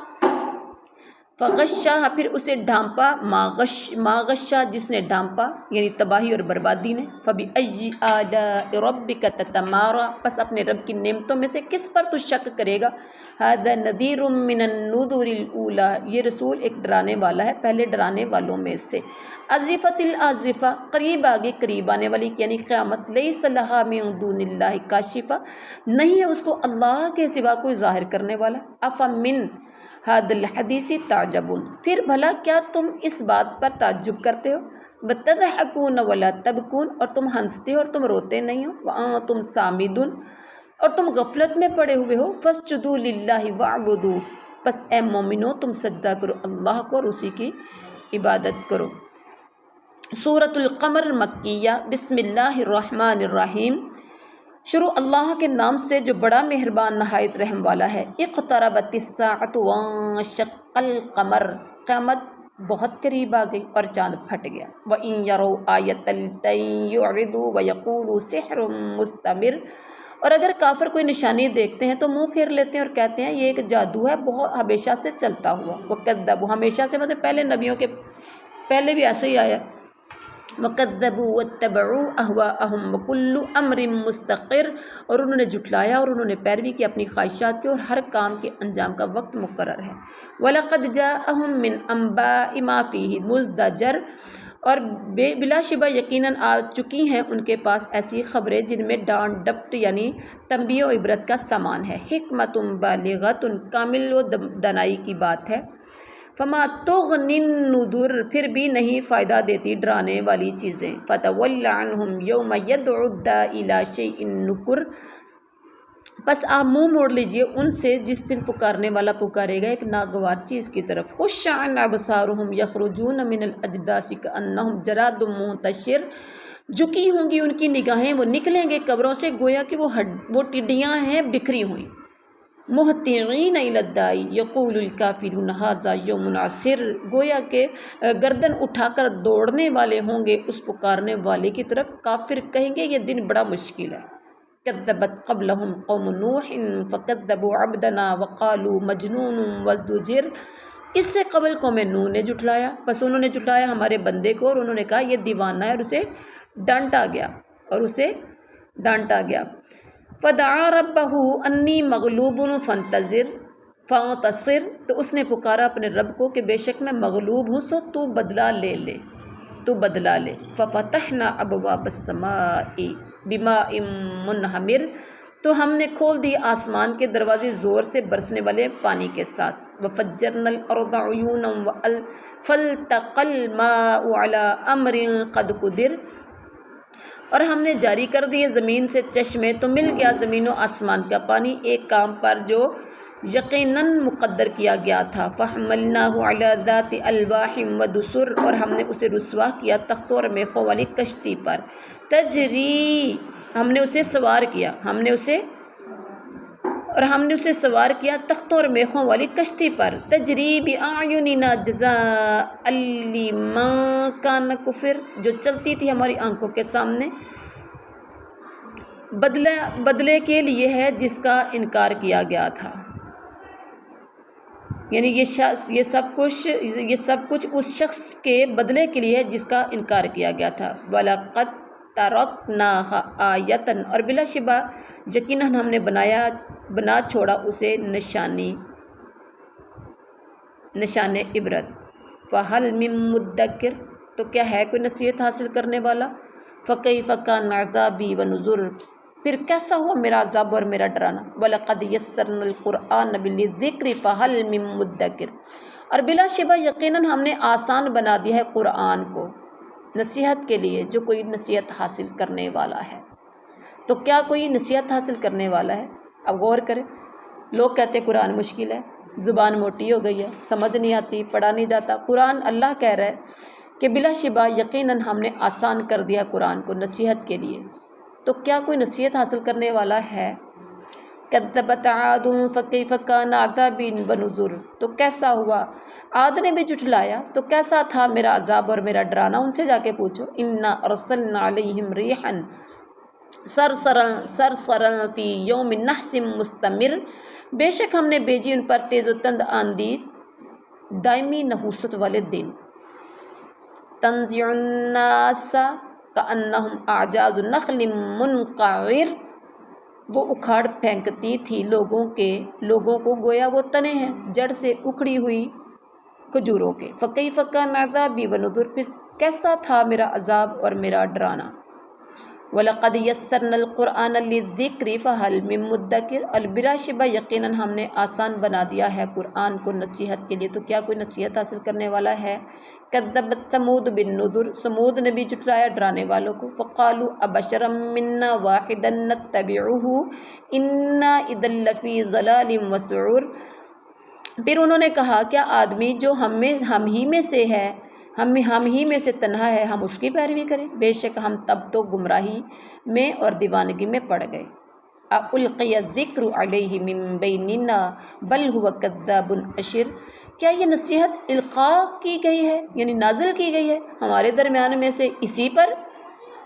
پھر اسے ڈھانپا، ما غشا جس نے ڈھانپا یعنی تباہی اور بربادی نے، فبأی آلاء ربک تتماری، پس اپنے رب کی نعمتوں میں سے کس پر تو شک کرے گا، ھذا نذیر من النذر الاولی، یہ رسول ایک ڈرانے والا ہے پہلے ڈرانے والوں میں سے، ازفت الازفہ قریب آگے قریب آنے والی یعنی قیامت، لیس لہا من دون اللہ کاشفہ، نہیں ہے اس کو اللہ کے سوا کوئی ظاہر کرنے والا، افمن ھذا الحدیث تعجبون، پھر بھلا کیا تم اس بات پر تعجب کرتے ہو، وتضحکون ولا تبکون، اور تم ہنستے ہو اور تم روتے نہیں ہو، وانتم سامدون، اور تم غفلت میں پڑے ہوئے ہو، فاسجدوا للہ واعبدوا، پس اے مومنو تم سجدہ کرو اللہ کو اور اسی کی عبادت کرو۔ سورۃ القمر مکیہ، بسم اللہ الرحمن الرحیم، شروع اللہ کے نام سے جو بڑا مہربان نہایت رحم والا ہے۔ اقتربت الساعۃ وانشق القمر، قیامت بہت قریب آ گئی اور چاند پھٹ گیا۔ وَإِن يَرَوْا آیَةً يُعْرِضُوا وَيَقُولُوا سِحْرٌ مُسْتَمِرٌ، اور اگر کافر کوئی نشانی دیکھتے ہیں تو منہ پھیر لیتے ہیں اور کہتے ہیں یہ ایک جادو ہے بہت ہمیشہ سے چلتا ہوا، وَكَذَّبُوا، ہمیشہ سے مطلب پہلے نبیوں کے پہلے بھی ایسے ہی آیا، وَكَذَّبُوا وَاتَّبَعُوا أَهْوَاءَهُمْ وَكُلُّ أَمْرٍ مُسْتَقِرٌ، اور انہوں نے جھٹلایا اور انہوں نے پیروی کی اپنی خواہشات کی، اور ہر کام کے انجام کا وقت مقرر ہے۔ وَلَقَدْ جَاءَهُم مِّنْ أَنبَاءِ مَا فِيهِ مُزْدَجَرٌ، اور بلا شبہ یقیناً آ چکی ہیں ان کے پاس ایسی خبریں جن میں ڈانٹ ڈپٹ یعنی تنبیہ و عبرت کا سامان ہے، حکمت بالغۃ، کامل و دانائی کی بات ہے، فما تغنی النذر، پھر بھی نہیں فائدہ دیتی ڈرانے والی چیزیں، فتول عنہم یوم یدعو الداعی الی شیء نکر، بس آپ منہ موڑ لیجئے ان سے جس دن پکارنے والا پکارے گا ایک ناگوار چیز کی طرف، خش عن ابصارہم یخرجون من الاجداث کانہم جراد منتشر، جھکی ہوں گی ان کی نگاہیں، وہ نکلیں گے قبروں سے گویا کہ وہ ٹڈیاں ہیں بکھری ہوئیں، مہطعین الی الداعی یقول الکافرون ھذا یوم عسر، گویا کہ گردن اٹھا کر دوڑنے والے ہوں گے اس پکارنے والے کی طرف، کافر کہیں گے یہ دن بڑا مشکل ہے۔ کذبت قبلہم قوم نوح فکذبوا عبدنا وقالوا مجنون وازدجر، اس سے قبل قوم نوح نے جھٹلایا، پس انہوں نے جھٹلایا ہمارے بندے کو اور انہوں نے کہا یہ دیوانہ ہے، اور اسے ڈانٹا گیا، فدعا ربہ انی مغلوب فانتصر، تو اس نے پکارا اپنے رب کو کہ بے شک میں مغلوب ہوں سو تو بدلہ لے، ففتحنا ابواب السماء بماء منہمر، تو ہم نے کھول دی آسمان کے دروازے زور سے برسنے والے پانی کے ساتھ، وفجرنا الارض عیونا فالتقى الماء على امر قد قدر، اور ہم نے جاری کر دیے زمین سے چشمے تو مل گیا زمین و آسمان کا پانی ایک کام پر جو یقیناً مقدر کیا گیا تھا، فحملناہ علی ذات الواح ودسر، اور ہم نے اسے رسوا کیا تختوں اور میخوں والی کشتی پر، تجری، ہم نے اسے سوار کیا تختوں اور میخوں والی کشتی پر، تجری بأعیننا جزاء لمن کان کفر، جو چلتی تھی ہماری آنکھوں کے سامنے بدلے کے لیے ہے جس کا انکار کیا گیا تھا، یعنی یہ سب کچھ اس شخص کے بدلے کے لیے ہے جس کا انکار کیا گیا تھا، وَلَقَدْ تَرَكْنَاهَا آیَةً، اور بلا شبہ یقیناً ہم نے بنا چھوڑا اسے نشان عبرت، فَهَلْ مِن مُدَّكِرٍ، تو کیا ہے کوئی نصیحت حاصل کرنے والا، فَكَيْفَ كَانَ عَذَابِي وَنُذُرِ، پھر کیسا ہوا میرا عذاب اور میرا ڈرانا، وَلَقَدْ يَسَّرْنَا الْقُرْآنَ لِلذِّكْرِ فَهَلْ مِن مُدَّكِرٍ، اور بلا شبہ یقیناً ہم نے آسان بنا دیا ہے قرآن کو نصیحت کے لیے، جو کوئی نصیحت حاصل کرنے والا ہے، تو کیا کوئی نصیحت حاصل کرنے والا ہے؟ اب غور کریں، لوگ کہتے ہیں قرآن مشکل ہے، زبان موٹی ہو گئی ہے، سمجھ نہیں آتی، پڑھا نہیں جاتا، قرآن اللہ کہہ رہا ہے کہ بلا شبہ یقیناً ہم نے آسان کر دیا قرآن کو نصیحت کے لیے، تو کیا کوئی نصیحت حاصل کرنے والا ہے؟ کذبت عاد فکیف کان عذابی ونذر، تو کیسا ہوا، عاد نے بھی جھٹلایا تو کیسا تھا میرا عذاب اور میرا ڈرانا، ان سے جا کے پوچھو۔ انا ارسلنا علیہم ریحا سرسرا فی یوم نحس مستمر، بے شک ہم نے بھیجی ان پر تیز و تند آندھی دائمی نحوست والے دن۔ تنزع الناس کأنہم اعجاز نخل منقعر، وہ اکھاڑ پھینکتی تھی لوگوں کو گویا وہ تنے ہیں جڑ سے اکھڑی ہوئی کھجوروں کے۔ فکیف کان عذابی ونذر، پھر کیسا تھا میرا عذاب اور میرا ڈرانا۔ وَلَقَدْ يَسَّرْنَا الْقُرْآنَ لِلذِّكْرِ فَهَلْ مِن مُدَّكِرٍ، اور بلا شبہ یقیناً ہم نے آسان بنا دیا ہے قرآن کو نصیحت کے لیے، تو کیا کوئی نصیحت حاصل کرنے والا ہے۔ کذبت ثمود بالنذر، سمود نے بھی جھٹلایا ڈرانے والوں کو۔ فقالوا ابشرا منا واحدا نتبعہ انا اذا لفی ضلال وسعور، پھر انہوں نے کہا کیا آدمی جو ہم ہی میں سے ہے، ہم ہی میں سے تنہا ہے، ہم اس کی پیروی کریں، بے شک ہم تب تو گمراہی میں اور دیوانگی میں پڑ گئے۔ اَأُلْقِیَ الذِّکْرُ عَلَیْہِ مِن بَینِنَا بَلْ هُوَ کَذَّابٌ اَشِرٌ، کیا یہ نصیحت القاء کی گئی ہے، یعنی نازل کی گئی ہے ہمارے درمیان میں سے اسی پر؟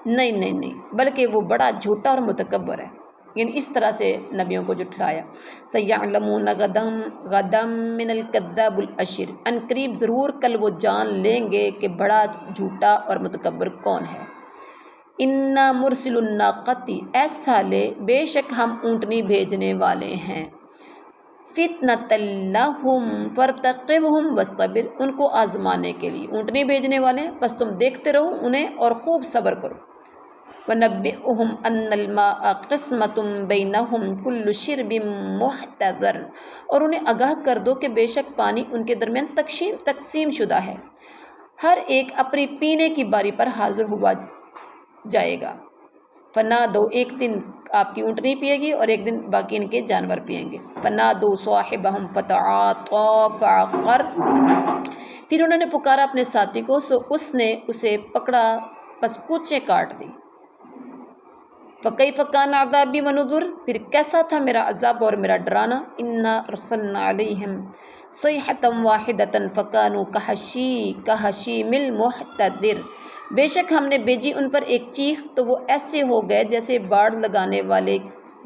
نہیں، بلکہ وہ بڑا جھوٹا اور متکبر ہے، یعنی اس طرح سے نبیوں کو جھٹلایا۔ سَیَعْلَمُونَ غَدًا مِنَ الْکَذَّابِ الْأَشِرِ، ان قریب ضرور کل وہ جان لیں گے کہ بڑا جھوٹا اور متکبر کون ہے۔ اِنَّا مُرْسِلُو النَّاقَةِ، اے سالے بے شک ہم اونٹنی بھیجنے والے ہیں۔ فِتْنَةً لَّهُمْ فَارْتَقِبْهُمْ وَاصْطَبِرْ، ان کو آزمانے کے لیے اونٹنی بھیجنے والے ہیں، بس تم دیکھتے رہو انہیں اور خوب صبر کرو۔ وَنَبِّئْهُمْ أَنَّ الْمَاءَ قِسْمَةٌ بَيْنَهُمْ كُلُّ شِرْبٍ مُحْتَضَرٌ، اور انہیں آگاہ کر دو کہ بے شک پانی ان کے درمیان تقسیم شدہ ہے، ہر ایک اپنی پینے کی باری پر حاضر ہوا جائے گا۔ فنادو، ایک دن آپ کی اونٹنی پیے گی اور ایک دن باقی ان کے جانور پئیں گے۔ فنادو صاحبہم فتعاطیٰ فعقر، پھر انہوں نے پکارا اپنے ساتھی کو، سو اس نے اسے پکڑا پس کونچیں کاٹ دی۔ فکیف کان عذابی ونذر، پھر کیسا تھا میرا عذاب اور میرا ڈرانا۔ انا ارسلنا علیہم صیحۃ واحدۃ فکانوا کہشیم المحتضر، بے شک ہم نے بھیجی ان پر ایک چیخ تو وہ ایسے ہو گئے جیسے باڑ لگانے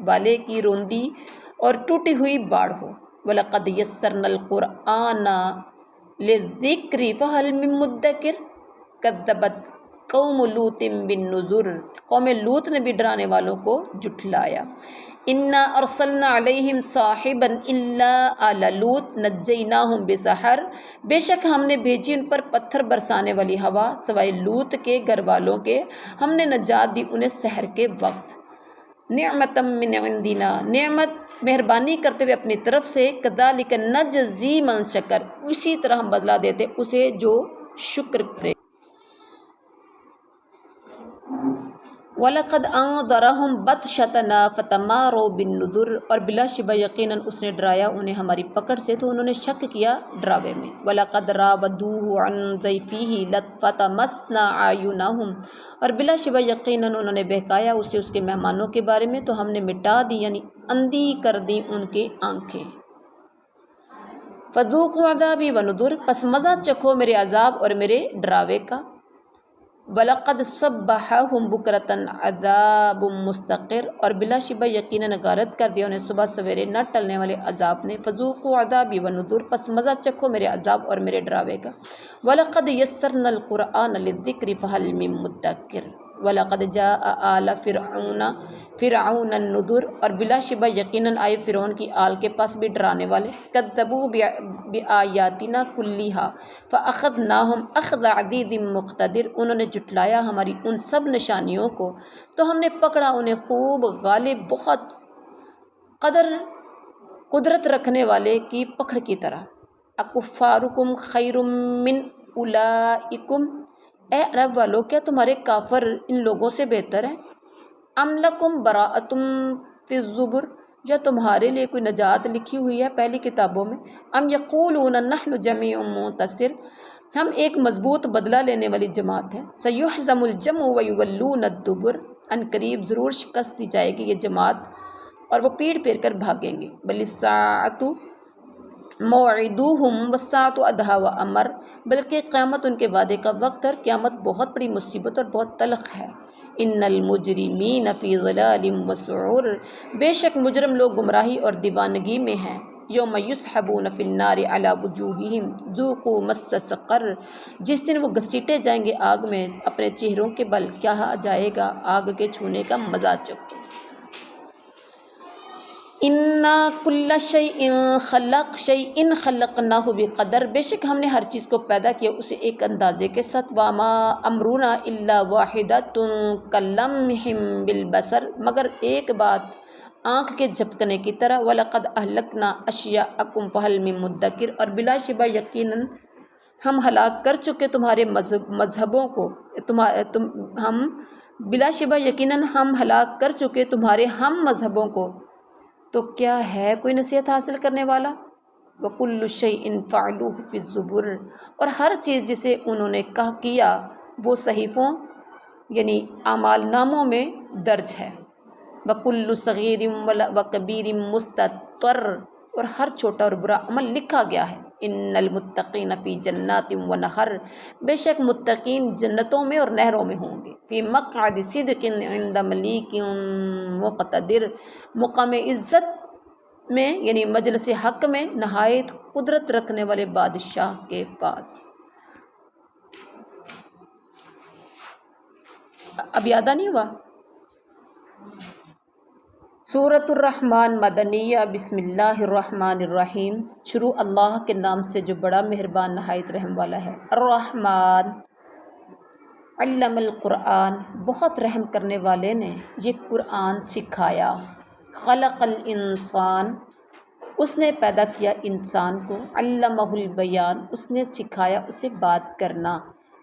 والے کی روندی اور ٹوٹی ہوئی باڑ ہو۔ وَلَقَدْ يَسَّرْنَا الْقُرْآنَ لِلذِّكْرِ فَهَلْ مِن مُدَّكِرٍ كَذَّبَتْ قوم لوط بالنذر، قوم لوط نے بھی ڈرانے والوں کو جھٹلایا۔ انا ارسلنا علیہم صاحبا الا آل لوط نجیناہم بسحر، بے شک ہم نے بھیجی ان پر پتھر برسانے والی ہوا سوائے لوط کے گھر والوں کے، ہم نے نجات دی انہیں سحر کے وقت۔ نعمتا من عندنا، نعمت مہربانی کرتے ہوئے اپنی طرف سے، کذالک نجزی من شکر، اسی طرح ہم بدلہ دیتے اسے جو شکر کرے۔ وَلَقَدْ أَنذَرَهُمْ بَطْشَتَنَا فَتَمَارَوْا بِالنُّذُرِ، اور بلا شبہ یقیناً اس نے ڈرایا انہیں ہماری پکڑ سے تو انہوں نے شک کیا ڈراوے میں۔ وَلَقَدْ رَاوَدُوهُ عَنْ ضَيْفِهِ فَطَمَسْنَا أَعْيُنَهُمْ، اور بلا شبہ یقیناً انہوں نے بہکایا اسے اس کے مہمانوں کے بارے میں تو ہم نے مٹا دی، یعنی اندھی کر دی ان کی آنکھیں۔ فَذُوقُوا عَذَابِي وَنُذُرِ، پس مزہ چکھو میرے عذاب اور میرے ڈراوے کا۔ وَلَقَدْ صَبَّحَهُمْ بُكْرَةً عَذَابٌ مُسْتَقِرٌ، اور بلا شبہ یقیناً غارت کر دیا انہیں صبح سویرے نہ ٹلنے والے عذاب نے۔ فَذُوقُوا عَذَابِي وَنُذُرِ، پس مزہ چکھو میرے عذاب اور میرے ڈراوے کا۔ وَلَقَدْ يَسَّرْنَا الْقُرْآنَ لِلذِّكْرِ فَهَلْ مِن مُدَّكِرٍ وَلَقَدْ جَاءَ آلَ فِرْعَوْنَ النُّذُرُ، اور بلا شبہ یقیناً آئے فرعون کی آل کے پاس بھی ڈرانے والے۔ كَذَّبُوا بِآيَاتِنَا كُلِّهَا فَأَخَذْنَاهُمْ أَخْذَ عَزِيزٍ مُقْتَدِرٍ، انہوں نے جھٹلایا ہماری ان سب نشانیوں کو تو ہم نے پکڑا انہیں خوب غالب، بہت قدرت رکھنے والے کی پکڑ کی طرح۔ اَكُفَّارُكُمْ خَيْرٌ مِّنْ أُولَئِكُمْ، اے عرب والو کیا تمہارے کافر ان لوگوں سے بہتر ہیں؟ ام لکم براءۃ فی الزبر، یا تمہارے لیے کوئی نجات لکھی ہوئی ہے پہلی کتابوں میں؟ ام یقولون نحن جمیع منتصر، ہم ایک مضبوط بدلہ لینے والی جماعت ہیں۔ سیہزم الجمع ویولون الدبر، ان قریب ضرور شکست دی جائے گی یہ جماعت اور وہ پیڑ پھیر کر بھاگیں گے۔ بل الساعۃ موعدوہم والساعۃ ادھیٰ وامر، بلکہ قیامت ان کے وعدے کا وقت ہے اور قیامت بہت بڑی مصیبت اور بہت تلخ ہے۔ ان المجرمین فی ضلال وسعور، بے شک مجرم لوگ گمراہی اور دیوانگی میں ہیں۔ یوم یسحبون فی النار علی وجوہہم ذوقوا مس سقر، جس دن وہ گھسیٹے جائیں گے آگ میں اپنے چہروں کے بل، کہا جائے گا آگ کے چھونے کا مزہ چکھو۔ انا کل شیء خلقناہ بقدر، بے شک ہم نے ہر چیز کو پیدا کیا اسے ایک اندازے کے ساتھ۔ وما امرنا الا واحدۃ کلمح بالبصر، مگر ایک بات آنکھ کے جھپکنے کی طرح۔ وَلَقَدْ أَهْلَكْنَا أَشْيَاءَكُمْ فَهَلْ مِن مُدَّكِرٍ، اور بلا شبہ یقیناً ہم ہلاک کر چکے تمہارے مذہبوں کو، ہم بلا شبہ یقیناً ہم ہلاک کر چکے تمہارے ہم مذہبوں کو، تو کیا ہے کوئی نصیحت حاصل کرنے والا؟ وَكُلُّ شَيْءٍ فَعَلُوهُ فِي الزُّبُرِ، اور ہر چیز جسے انہوں نے کیا وہ صحیفوں یعنی اعمال ناموں میں درج ہے۔ وَكُلُّ صَغِيرٍ وَكَبِيرٍ مُسْتَطَرٌ، اور ہر چھوٹا اور برا عمل لکھا گیا ہے۔ ان المتقین فی جنات ونہر، بے شک متقین جنتوں میں اور نہروں میں ہوں گے۔ فی مقعد صدق عند ملیک مقتدر، مقام عزت میں یعنی مجلس حق میں نہایت قدرت رکھنے والے بادشاہ کے پاس۔ اب یاد نہیں ہوا؟ سورۃ الرحمن مدنیہ۔ بسم اللہ الرحمن الرحیم، شروع اللہ کے نام سے جو بڑا مہربان نہایت رحم والا ہے۔ الرحمن علم القرآن، بہت رحم کرنے والے نے یہ قرآن سکھایا۔ خلق الانسان، اس نے پیدا کیا انسان کو۔ علمہ البیان، اس نے سکھایا اسے بات کرنا۔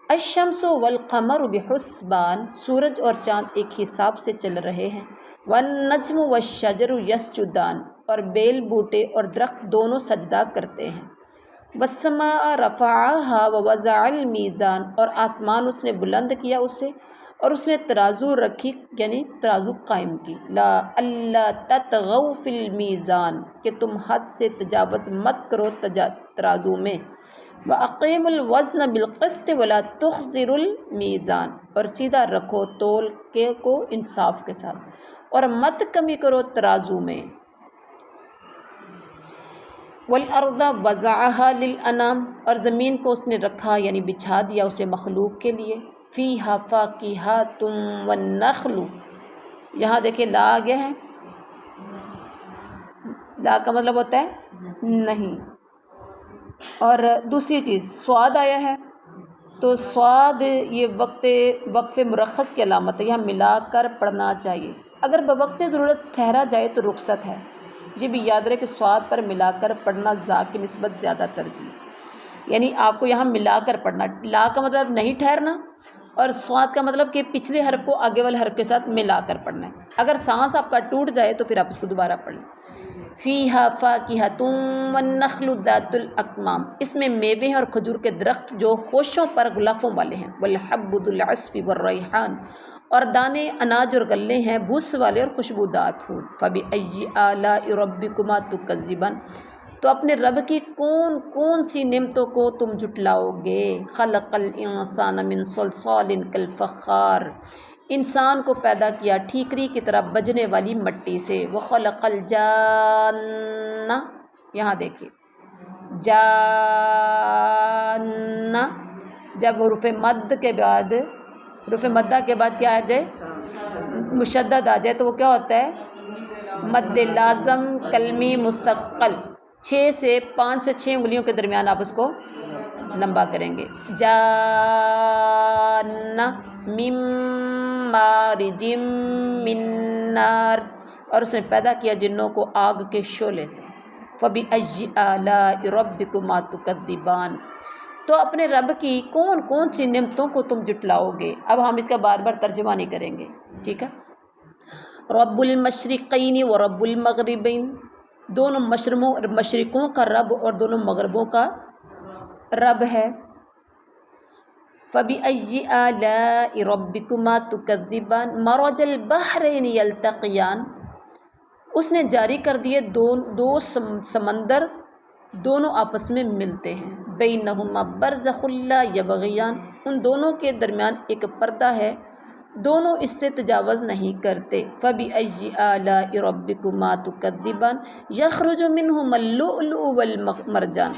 الشمس والقمر بحسبان، سورج اور چاند ایک حساب سے چل رہے ہیں۔ والنجم والشجر یسجدان، اور بیل بوٹے اور درخت دونوں سجدہ کرتے ہیں۔ والسماء رفعہا ووضع المیزان، اور آسمان اس نے بلند کیا اسے اور اس نے ترازو رکھی یعنی ترازو قائم کی۔ لا اللہ تطغوا فی المیزان، کہ تم حد سے تجاوز مت کرو ترازو میں۔ وَأَقِیمُوا الْوَزْنَ بِالْقِسْطِ وَلَا تُخْسِرُوا الْمِیزَانَ، اور سیدھا رکھو تول کے کو انصاف کے ساتھ اور مت کمی کرو ترازو میں۔ وَالْأَرْضَ وَضَعَهَا لِلْأَنَامِ، اور زمین کو اس نے رکھا یعنی بچھا دیا اسے مخلوق کے لیے۔ فِيهَا فَاكِهَةٌ وَالنَّخْلُ، یہاں دیکھیں لا آ گیا ہے، لا کا مطلب ہوتا ہے نہیں، اور دوسری چیز سواد آیا ہے تو سواد یہ وقف مرخص کی علامت ہے، یہاں ملا کر پڑھنا چاہیے۔ اگر بوقت ضرورت ٹھہرا جائے تو رخصت ہے۔ یہ بھی یاد رہے کہ سواد پر ملا کر پڑھنا زا کی نسبت زیادہ ترجیح، یعنی آپ کو یہاں ملا کر پڑھنا۔ لا کا مطلب نہیں ٹھہرنا، اور سواد کا مطلب کہ پچھلے حرف کو آگے والے حرف کے ساتھ ملا کر پڑھنا ہے۔ اگر سانس آپ کا ٹوٹ جائے تو پھر آپ اس کو دوبارہ پڑھ لیں۔ فِيهَا فَاكِهَةٌ وَالنَّخْلُ ذَاتُ الْأَكْمَامِ، اس میں میوے ہیں اور کھجور کے درخت جو خوشوں پر غلافوں والے ہیں۔ وَالْحَبُّ ذُو الْعَصْفِ وَالرَّيْحَانُ، اور دانے اناج اور غلے ہیں بھوس والے اور خوشبودار پھول۔ فَبِأَيِّ آلَاءِ رَبِّكُمَا تُكَذِّبَانِ، تو اپنے رب کی کون کون سی نعمتوں کو تم جھٹلاؤ گے۔ خلق الانسان من صلصال کالفخار، انسان کو پیدا کیا ٹھیکری کی طرح بجنے والی مٹی سے۔ وخلق الجان، یہاں دیکھیے جان، جب حروف مد کے بعد حروف مدہ کے بعد کیا آ جائے، مشدد آ جائے تو وہ کیا ہوتا ہے، مد لازم کلمی مستقل، 5 سے 6 انگلیوں کے درمیان آپ اس کو لمبا کریں گے۔ جان من مارج من نار، اور اس نے پیدا کیا جنوں کو آگ کے شعلے سے۔ فَبِأَيِّ آلَاءِ رَبِّكُمَا تُكَذِّبَانِ، تو اپنے رب کی کون کون سی نعمتوں کو تم جھٹلاؤ گے۔ اب ہم اس کا بار بار ترجمہ نہیں کریں گے، ٹھیک ہے۔ رب المشرقین و رب المغربین، دونوں مشرقوں کا رب اور دونوں مغربوں کا رب ہے۔ فَبِأَيِّ آلَاءِ رَبِّكُمَا تُكَذِّبَانِ مَرَجَ الْبَحْرَيْنِ يَلْتَقِيَانِ، اس نے جاری کر دیے دو سمندر، دونوں آپس میں ملتے ہیں، بینہما برزخ لا یبغیان، ان دونوں کے درمیان ایک پردہ ہے، دونوں اس سے تجاوز نہیں کرتے۔ فَبِأَيِّ آلَاءِ رَبِّكُمَا تُكَذِّبَانِ يَخْرُجُ مِنْهُمَا اللُّؤْلُؤُ وَالْمَرْجَانُ،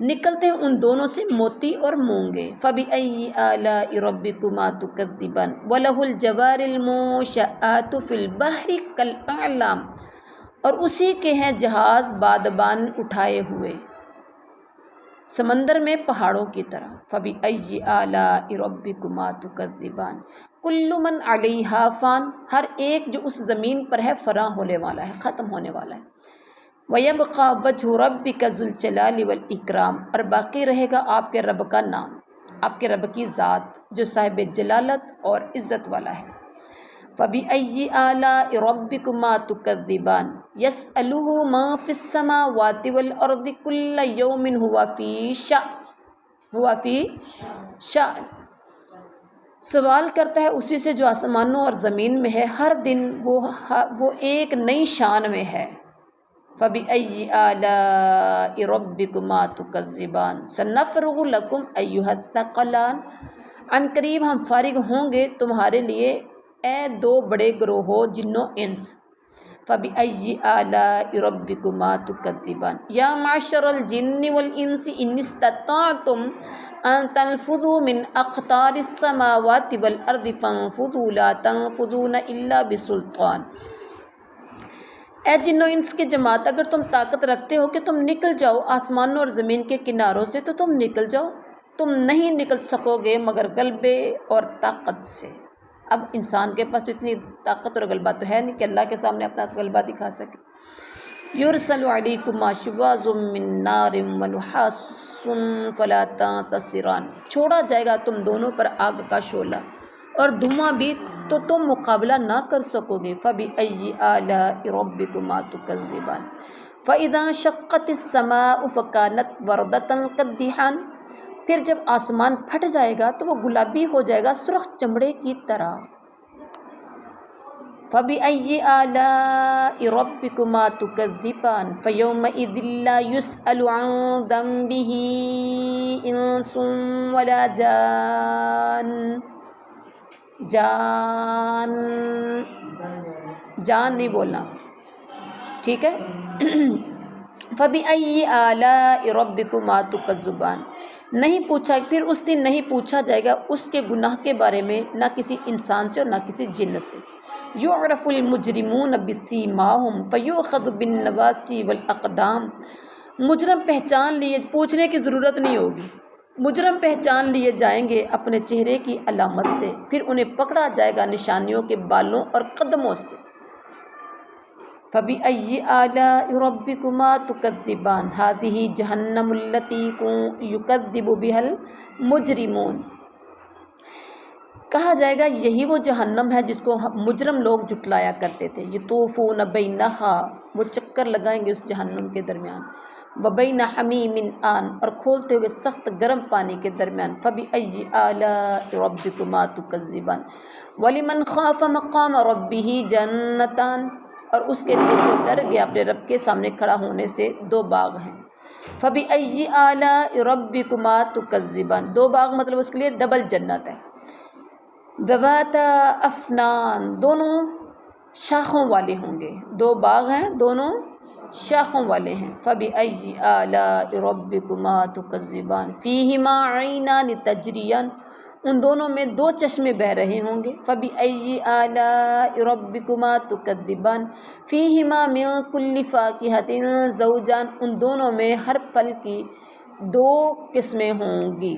نکلتے ہیں ان دونوں سے موتی اور مونگے۔ فَبِأَيِّ آلَاءِ رَبِّكُمَا تُكَذِّبَانِ وَلَهُ الْجَوَارِ الْمُنشَآتُ فِي الْبَحْرِ كَالْأَعْلَامِ، اور اسی کے ہیں جہاز بادبان اٹھائے ہوئے سمندر میں پہاڑوں کی طرح۔ فَبِأَيِّ آلَاءِ رَبِّكُمَا تُكَذِّبَانِ كُلُّ مَنْ عَلَيْهَا فان، ہر ایک جو اس زمین پر ہے فنا ہونے والا ہے، ختم ہونے والا ہے۔ وَيَبْقَى وَجْهُ رَبِّكَ ذُو الْجَلَالِ وَالْإِكْرَامِ، اور باقی رہے گا آپ کے رب کا نام، آپ کے رب کی ذات جو صاحب جلالت اور عزت والا ہے۔ فَبِأَيِّ آلَاءِ رَبِّكُمَا تُكَذِّبَانِ يَسْأَلُهُ مَا فِي السَّمَاوَاتِ وَالْأَرْضِ كُلَّ يَوْمٍ هُوَ فِي شَأْنٍ، سوال کرتا ہے اسی سے جو آسمانوں اور زمین میں ہے، ہر دن وہ ایک نئی شان میں ہے۔ فَبِأَيِّ آلَاءِ رَبِّكُمَا تُكَذِّبَانِ سَنَفْرُغُ لَكُمْ أَيُّهَ الثَّقَلَانِ، عن قریب ہم فارغ ہوں گے تمہارے لیے اے دو بڑے گروہوں جن و انس۔ فَبِأَيِّ آلَاءِ رَبِّكُمَا تُكَذِّبَانِ يَا مَعْشَرَ الْجِنِّ وَالْإِنسِ إِنِ اسْتَطَعْتُمْ أَن تَنفُذُوا مِنْ أَقْطَارِ السَّمَاوَاتِ وَالْأَرْضِ فَانفُذُوا لَا تَنفُذُونَ إِلَّا بِسُلْطَانٍ، اے جن و انس کی جماعت، اگر تم طاقت رکھتے ہو کہ تم نکل جاؤ آسمانوں اور زمین کے کناروں سے تو تم نکل جاؤ، تم نہیں نکل سکو گے مگر غلبے اور طاقت سے۔ اب انسان کے پاس تو اتنی طاقت اور غلبہ تو ہے نہیں کہ اللہ کے سامنے اپنا غلبہ دکھا سکے۔ یُرْسَلُ عَلَیکُمَا شِوَاظٌ مِّن نَارٍ وَنُحَاسٌ فَلَا تَنتَصِرَانِ، چھوڑا جائے گا تم دونوں پر آگ کا شعلہ اور دھواں بھی، تو تم مقابلہ نہ کر سکو گے۔ فَبِأَيِّ آلَاءِ رَبِّكُمَا تُكَذِّبَانِ فَإِذَا انشَقَّتِ السَّمَاءُ فَكَانَتْ وَرْدَةً كَالدِّهَانِ، پھر جب آسمان پھٹ جائے گا تو وہ گلابی ہو جائے گا سرخ چمڑے کی طرح۔ فَبِأَيِّ آلَاءِ رَبِّكُمَا تُكَذِّبَانِ فَيَوْمَئِذٍ لَا يُسْأَلُ عَن ذَنبِهِ إِنسٌ وَلَا جان نہیں بولنا، ٹھیک ہے۔ فَبِأَيِّ آلَاءِ رَبِّكُمَا تُكَذِّبَانِ، نہیں پوچھا، پھر اس دن نہیں پوچھا جائے گا اس کے گناہ کے بارے میں، نہ کسی انسان سے اور نہ کسی جن سے۔ يُعْرَفُ الْمُجْرِمُونَ بِسِیمَاهُمْ فَيُؤْخَذُ بِالنَّوَاصِی وَالْأَقْدَامِ، مجرم پہچان لیے، پوچھنے کی ضرورت نہیں ہوگی، مجرم پہچان لیے جائیں گے اپنے چہرے کی علامت سے، پھر انہیں پکڑا جائے گا نشانیوں کے بالوں اور قدموں سے۔ فَبِأَيِّ آلَاءِ رَبِّكُمَا تُكَذِّبَانِ هَٰذِهِ جَهَنَّمُ الَّتِی يُكَذِّبُ بِهَا الْمُجْرِمُونَ، کہا جائے گا یہی وہ جہنم ہے جس کو مجرم لوگ جھٹلایا کرتے تھے۔ یطوفون بینہا، وہ چکر لگائیں گے اس جہنم کے درمیان، وبین حمیم آن، اور کھولتے ہوئے سخت گرم پانی کے درمیان۔ فبأي آلاء ربكما تكذبان ولمن خاف مقام ربه جنتان، اور اس کے لیے جو ڈر گیا اپنے رب کے سامنے کھڑا ہونے سے دو باغ ہیں۔ فبأي آلاء ربكما تكذبان، دو باغ مطلب اس کے لیے ڈبل جنت ہے۔ ذواتا افنان، دونوں شاخوں والے ہوں گے، دو باغ ہیں دونوں شاخوں والے ہیں۔ فبأي آلاء ربكما تكذبان فيهما عينان تجريان، ان دونوں میں دو چشمے بہہ رہے ہوں گے۔ فبأي آلاء ربكما تكذبان فيهما من كل فاكهة زوجان، ان دونوں میں ہر پھل کی دو قسمیں ہوں گی۔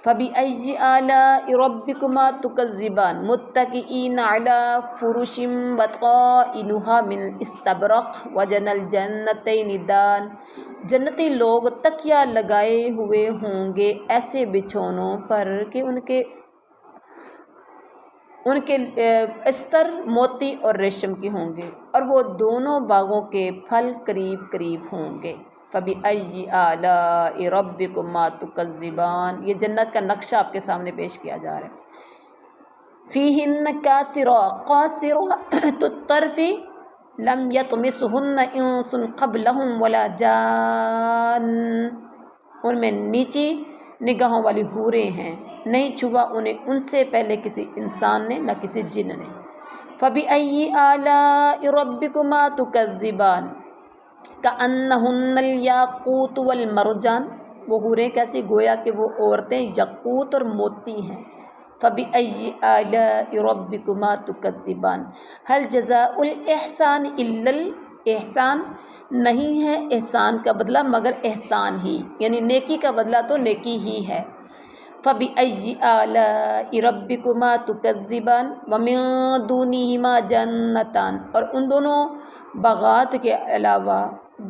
فبأي آلاء ربكما تكذبان متكئين على فرش بطائنها من استبرق وجنى الجنتين دان، جنتی لوگ تکیہ لگائے ہوئے ہوں گے ایسے بچھونوں پر کہ ان کے استر موتی اور ریشم کی ہوں گے، اور وہ دونوں باغوں کے پھل قریب قریب ہوں گے۔ فبأي آلاء ربكما تكذبان، یہ جنت کا نقشہ آپ کے سامنے پیش کیا جا رہا ہے۔ فیہن قاصرات الطرف لم یطمثہن انس قبلہم ولا جان، ان میں نیچی نگاہوں والی حوریں ہیں، نہیں چھوا انہیں ان سے پہلے کسی انسان نے نہ کسی جن نے۔ فبأي آلاء ربكما تكذبان كأنهن الياقوت والمرجان، وہ حوریں کیسی، گویا کہ وہ عورتیں یاقوت اور موتی ہیں۔ فبأي آلاء ربكما تكذبان هل جزاء الإحسان إلا الإحسان، نہیں ہے احسان کا بدلہ مگر احسان ہی، یعنی نیکی کا بدلہ تو نیکی ہی ہے۔ فبأي آلاء ربكما تكذبان ومن دونهما جنتان، اور ان دونوں باغات کے علاوہ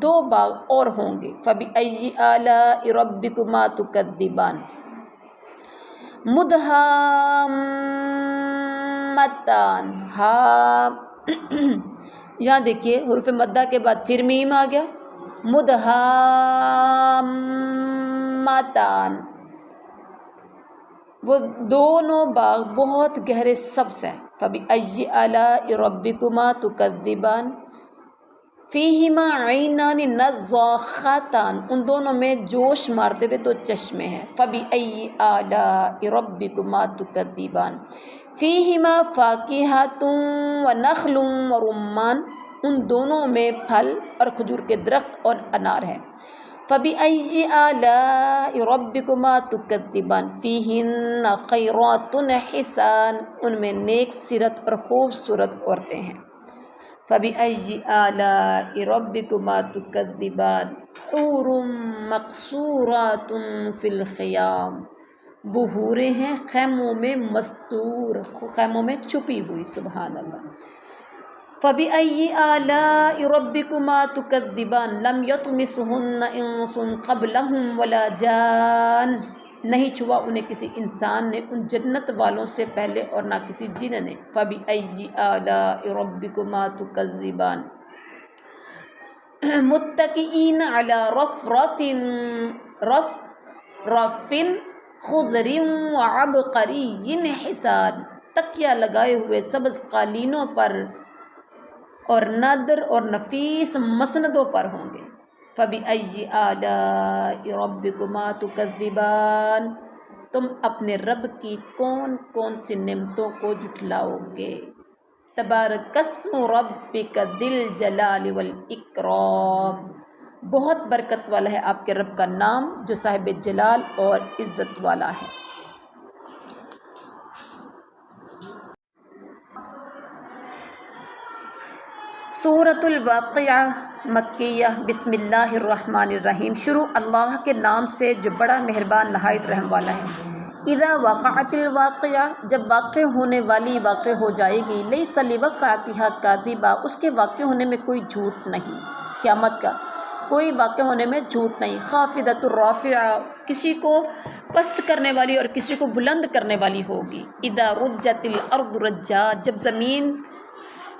دو باغ اور ہوں گے۔ فبأي آلاء ربكما تكذبان مدہامتان، یہاں دیکھیے حروف مدہ کے بعد پھر میم آ گیا، مدہامتان، وہ دونوں باغ بہت گہرے سبز ہیں۔ فبأي آلاء ربكما تكذبان فیہما عینان نضاختان، ان دونوں میں جوش مارتے ہوئے دو چشمے ہیں۔ فبأي آلاء ربكما تكذبان فیہما فاکہۃ ونخل ورمان، ان دونوں میں پھل اور کھجور کے درخت اور انار ہیں۔ فبأي آلاء ربكما تكذبان فیہن خیرات حسان، ان میں نیک سیرت اور خوبصورت عورتیں ہیں۔ فبأي آلاء ربكما تكذبان حور مقصورات في الخيام، وہ حوریں ہیں خیموں میں مستور، خیموں میں چھپی ہوئی، سبحان اللہ۔ فبأي آلاء ربكما تكذبان لم يطمثهن انس قبلهم ولا جان، نہیں چھوا انہیں کسی انسان نے ان جنت والوں سے پہلے اور نہ کسی جن نے۔ فبأي آلاء ربكما تكذبان متكئين على رفرف خضر وعبقري حسان، تکیہ لگائے ہوئے سبز قالینوں پر اور نادر اور نفیس مسندوں پر ہوں گے۔ فبأي آلاء ربكما تكذبان، تم اپنے رب کی کون کون سی نعمتوں کو جھٹلاؤ گے۔ تبارک اسم ربک ذی الجلال والاکرام، بہت برکت والا ہے آپ کے رب کا نام جو صاحب جلال اور عزت والا ہے۔ سورۃ الواقعہ مکیہ، بسم اللہ الرحمن الرحیم، شروع اللہ کے نام سے جو بڑا مہربان نہایت رحم والا ہے۔ اذا وقعت الواقعہ، جب واقع ہونے والی واقع ہو جائے گی، لیس لوقعتها کاذبہ، اس کے واقع ہونے میں کوئی جھوٹ نہیں، قیامت کا کوئی واقع ہونے میں جھوٹ نہیں۔ خافضۃ الرافعہ، کسی کو پست کرنے والی اور کسی کو بلند کرنے والی ہوگی۔ اذا رجت الارض رجا، جب زمین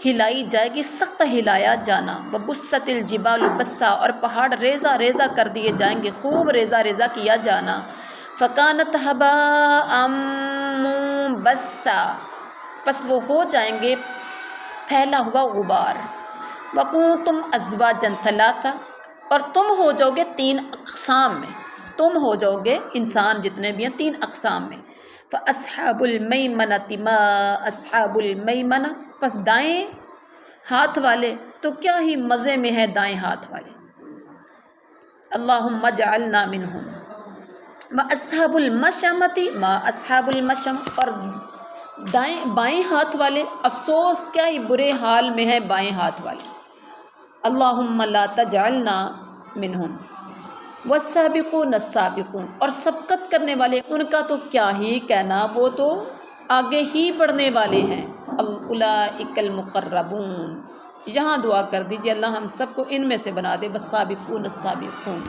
ہلائی جائے گی سخت ہلایا جانا۔ وبست الجبال بسا، اور پہاڑ ریزہ ریزہ کر دیے جائیں گے، خوب ریزہ ریزہ کیا جانا۔ فکانت ہباء منبثا، پس وہ ہو جائیں گے پھیلا ہوا غبار۔ وکنتم ازواجا ثلاثا، اور تم ہو جاؤ گے تین اقسام میں، تم ہو جاؤ گے انسان جتنے بھی ہیں تین اقسام میں۔ فاصحاب المیمنۃ ما اصحاب المیمنہ، پس دائیں ہاتھ والے تو کیا ہی مزے میں ہے دائیں ہاتھ والے۔ اللہم اجعلنا منہم۔ واصحاب المشأمۃ ما اصحاب المشأمہ، اور بائیں ہاتھ والے افسوس کیا ہی برے حال میں ہے بائیں ہاتھ والے۔ اللہم لا تجعلنا منہم۔ والسابقون السابقون، اور سبقت کرنے والے ان کا تو کیا ہی کہنا، وہ تو آگے ہی بڑھنے والے ہیں۔ اولئک المقربون، یہاں دعا کر دیجئے اللہ ہم سب کو ان میں سے بنا دے۔ والسابقون السابقون،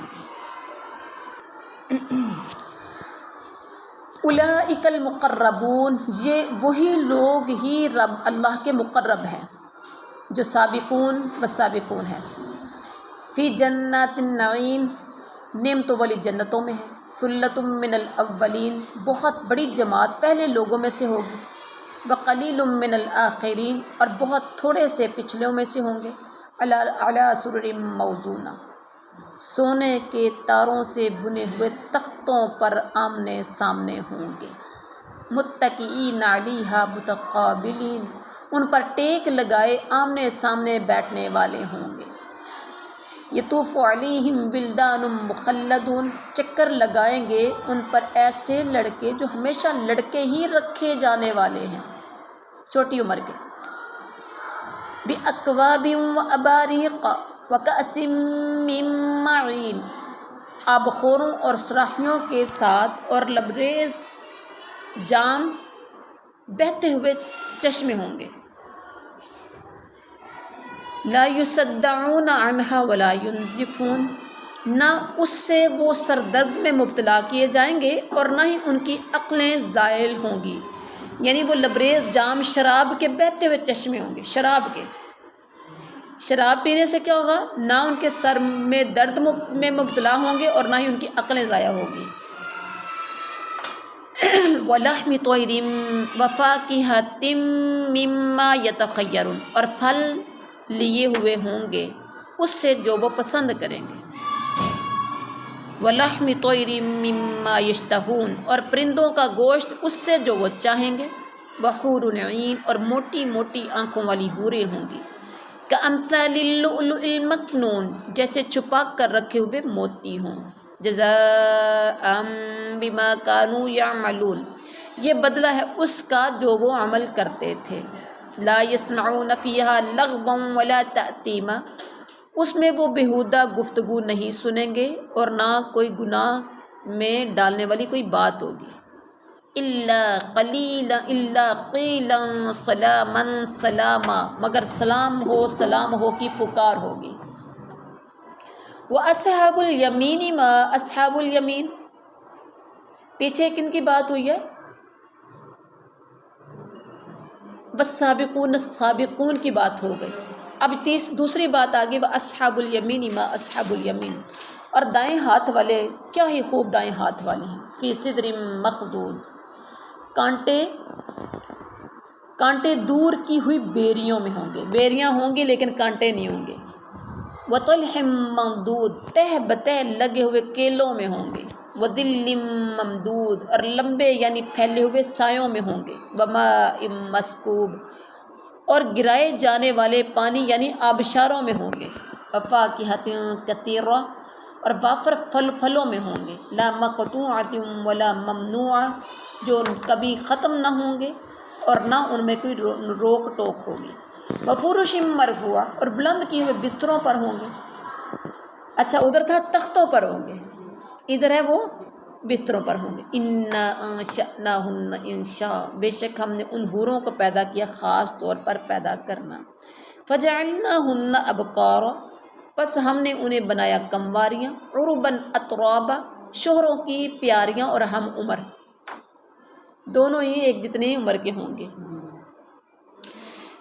اولئک المقربون، یہ وہی لوگ ہی رب اللہ کے مقرب ہیں جو سابقون والسابقون ہیں۔ فی جنات النعیم، نعمتوں والی جنتوں میں ہیں۔ ثلۃ من الاولین، بہت بڑی جماعت پہلے لوگوں میں سے ہوگی۔ وقلیل من الآخرین، اور بہت تھوڑے سے پچھلوں میں سے ہوں گے، علی سرر موضونہ، سونے کے تاروں سے بنے ہوئے تختوں پر آمنے سامنے ہوں گے، متکئین علیہا متقابلین، ان پر ٹیک لگائے آمنے سامنے بیٹھنے والے ہوں گے، یطوف علیہم ولدان مخلدون، چکر لگائیں گے ان پر ایسے لڑکے جو ہمیشہ لڑکے ہی رکھے جانے والے ہیں، چھوٹی عمر کے، بِأَكْوَابٍ وَأَبَارِيقَ وَكَأْسٍ مِّن مَّعِينٍ، آب خوروں اور صراحیوں کے ساتھ، اور لبریز جام، بہتے ہوئے چشمے ہوں گے، لا يصدعون عنها ولا ينزفون، نہ اس سے وہ سردرد میں مبتلا کیے جائیں گے اور نہ ہی ان کی عقلیں زائل ہوں گی، یعنی وہ لبریز جام شراب کے بہتے ہوئے چشمے ہوں گے، شراب کے، شراب پینے سے کیا ہوگا، نہ ان کے سر میں درد میں مبتلا ہوں گے اور نہ ہی ان کی عقلیں ضائع ہوگی، وَلَحْمِ طَيْرٍ وَفَاكِهَةٍ مِّمَّا يَتَخَيَّرُونَ، اور پھل لیے ہوئے ہوں گے اس سے جو وہ پسند کریں گے، وَلَحْمِ طَيْرٍ مِّمَّا يَشْتَهُونَ، اور پرندوں کا گوشت اس سے جو وہ چاہیں گے، وَحُورٌ عِین، اور موٹی موٹی آنکھوں والی حوریں ہوں گی، کَأَمْثَالِ اللُّؤْلُؤِ الْمَكْنُونِ، جیسے چھپا کر رکھے ہوئے موتی ہوں، جزاء بما كانوا يعملون، یہ بدلہ ہے اس کا جو وہ عمل کرتے تھے، لا يسمعون فيها لغوا ولا تأثیما، اس میں وہ بیہودہ گفتگو نہیں سنیں گے اور نہ کوئی گناہ میں ڈالنے والی کوئی بات ہوگی، الا قلیلا الا قیلا سلاما سلاما، مگر سلام ہو کی پکار ہوگی، وَأَصْحَابُ الْيَمِينِ مَا أَصْحَابُ الْيَمِينِ، پیچھے کن کی بات ہوئی ہے، والسابقون السابقون کی بات ہو گئی، اب دوسری بات آگئی، وَأَصْحَابُ الْيَمِينِ مَا أَصْحَابُ الْيَمِينِ، اور دائیں ہاتھ والے کیا ہی خوب دائیں ہاتھ والے ہیں، فی صدر مخضود، کانٹے دور کی ہوئی بیریوں میں ہوں گے، بیریاں ہوں گی لیکن کانٹے نہیں ہوں گے، وَطَلْحٍ مَّنضُودٍ، تہ بتہ لگے ہوئے کیلوں میں ہوں گے، وَظِلٍّ مَّمْدُودٍ، اور لمبے یعنی پھیلے ہوئے سایوں میں ہوں گے، وَمَاءٍ مَّسْكُوبٍ، اور گرائے جانے والے پانی یعنی آبشاروں میں ہوں گے، وَفَاكِهَةٍ كَثِيرَةٍ، اور وافر پھلوں میں ہوں گے، لا مقطوعة ولا ممنوعة، جو کبھی ختم نہ ہوں گے اور نہ ان میں کوئی روک ٹوک ہوگی، وفرش مرفوعہ، اور بلند کیے ہوئے بستروں پر ہوں گے، اچھا ادھر تھا تختوں پر ہوں گے، ادھر ہے وہ بستروں پر ہوں گے، انا انشأناہن انشاء، بے شک ہم نے ان حوروں کو پیدا کیا خاص طور پر پیدا کرنا، فجعلناہن ابکارا، پس ہم نے انہیں بنایا کمواریاں، عرباً اترابا، شوہروں کی پیاریاں اور ہم عمر، دونوں ہی ایک جتنے عمر کے ہوں گے،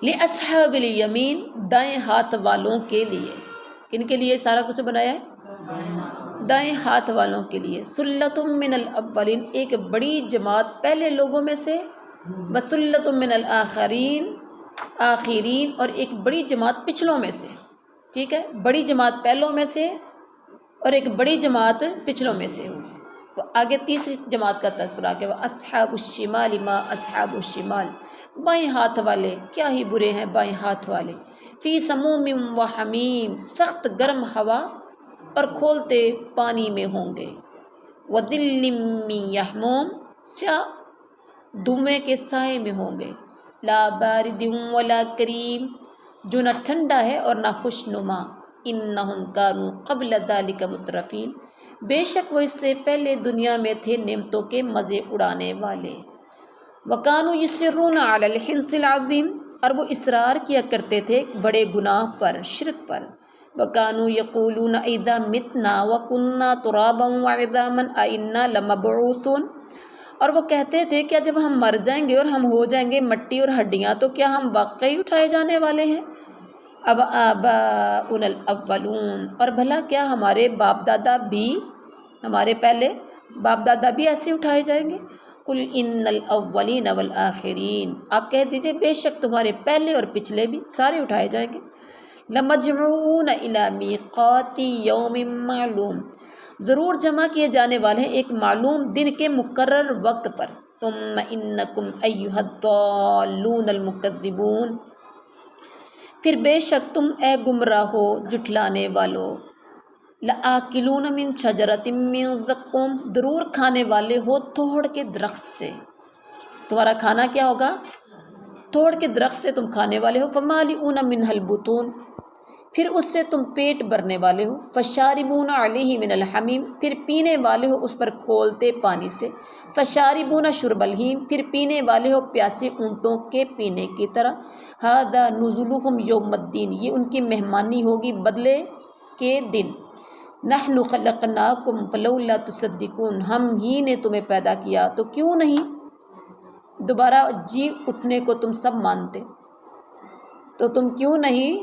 لِأَصْحَابِ الْيَمِينِ، دائیں ہاتھ والوں کے لیے، کن کے لیے سارا کچھ بنایا ہے، دائیں ہاتھ والوں کے لیے، ثُلَّةٌ مِّنَ الْأَوَّلِينَ، ایک بڑی جماعت پہلے لوگوں میں سے، وَثُلَّةٌ مِّنَ الْآخِرِينَ، آخرین، اور ایک بڑی جماعت پچھلوں میں سے، ٹھیک ہے، بڑی جماعت پہلوں میں سے اور ایک بڑی جماعت پچھلوں میں سے ہوگی، آگے تیسری جماعت کا تذکرہ کہ وَأَصْحَابُ الشِّمَالِ مَا أَصْحَابُ الشِّمَالِ، بائیں ہاتھ والے کیا ہی برے ہیں بائیں ہاتھ والے، فی سموم و حمیم، سخت گرم ہوا اور کھولتے پانی میں ہوں گے، وَظِلٍّ مِّن یحموم، سیاہ دھوئیں کے سائے میں ہوں گے، لا بارد ولا کریم، جو نہ ٹھنڈا ہے اور نہ خوش نما، انہم کانوا قبل ذلک مترفین، بے شک وہ اس سے پہلے دنیا میں تھے نعمتوں کے مزے اڑانے والے، وَكَانُوا يُصِرُّونَ عَلَى الْحِنثِ الْعَظِيمِ، اور وہ اصرار کیا کرتے تھے بڑے گناہ پر، شرک پر، وَكَانُوا يَقُولُونَ اِذَا مِتْنَا وَكُنَّا تُرَابًا وَعِظَامًا أَإِنَّا لَمَبْعُوثُونَ، اور وہ کہتے تھے کیا جب ہم مر جائیں گے اور ہم ہو جائیں گے مٹی اور ہڈیاں تو کیا ہم واقعی اٹھائے جانے والے ہیں، اب آباؤنا الاولون، اور بھلا کیا ہمارے باپ دادا بھی، ہمارے پہلے باپ دادا بھی ایسے اٹھائے جائیں گے، قل ان الاولین والآخرین، آپ کہہ دیجئے بے شک تمہارے پہلے اور پچھلے بھی سارے اٹھائے جائیں گے۔ لمجموعون الی میقات یوم معلوم، ضرور جمع کیے جانے والے ہیں ایک معلوم دن کے مقرر وقت پر۔ ثم انکم ایھا الضالون المکذبون، پھر بے شک تم اے گمراہ ہو جھٹلانے والو، لآکلون من شجرۃ من زقوم، ضرور کھانے والے ہو توڑ کے درخت سے۔ تمہارا کھانا کیا ہوگا؟ توڑ کے درخت سے تم کھانے والے ہو۔ فمالئون منھا البطون، پھر اس سے تم پیٹ بھرنے والے ہو۔ فشاربون علیہ من الحمیم، پھر پینے والے ہو اس پر کھولتے پانی سے۔ فشاربون شرب الہیم، پھر پینے والے ہو پیاسے اونٹوں کے پینے کی طرح۔ ھذا نزلھم یوم الدین، یہ ان کی مہمانی ہوگی بدلے کے دن۔ نحن خلقناکم فلولا تصدقون، ہم ہی نے تمہیں پیدا کیا تو کیوں نہیں دوبارہ جی اٹھنے کو تم سب مانتے، تو تم کیوں نہیں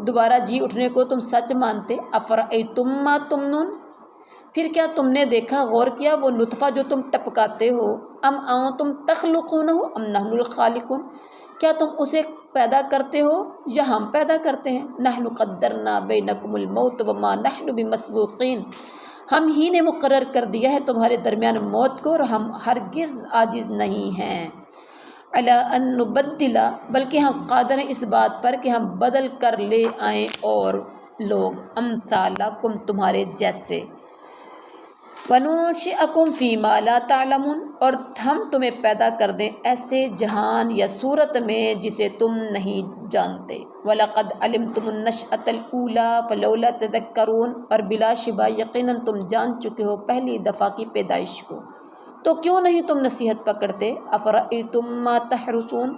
دوبارہ جی اٹھنے کو تم سچ مانتے۔ افرأیتم ما تمنون، پھر کیا تم نے دیکھا غور کیا وہ نطفہ جو تم ٹپکاتے ہو؟ ام انتم تخلقونہ ام نحن الخالقون، کیا تم اسے پیدا کرتے ہو یا ہم پیدا کرتے ہیں؟ نحن قدرنا بینکم الموت وما نحن بمسبوقین، ہم ہی نے مقرر کر دیا ہے تمہارے درمیان موت کو اور ہم ہرگز عاجز نہیں ہیں۔ علی ان نبدل، بلکہ ہم قادر ہیں اس بات پر کہ ہم بدل کر لے آئیں اور لوگ امثالکم تمہارے جیسے، وننشئکم فیما لا تعلمون، اور ہم تمہیں پیدا کر دیں ایسے جہان یا صورت میں جسے تم نہیں جانتے۔ وَلَقَدْ عَلِمْتُمُ النَّشْأَةَ الْأُولَىٰ فَلَوْلَا تَذَكَّرُونَ، اور بلا شبہ یقیناً تم جان چکے ہو پہلی دفعہ کی پیدائش کو، تو کیوں نہیں تم نصیحت پکڑتے۔ افرأیتم ما تحرثون،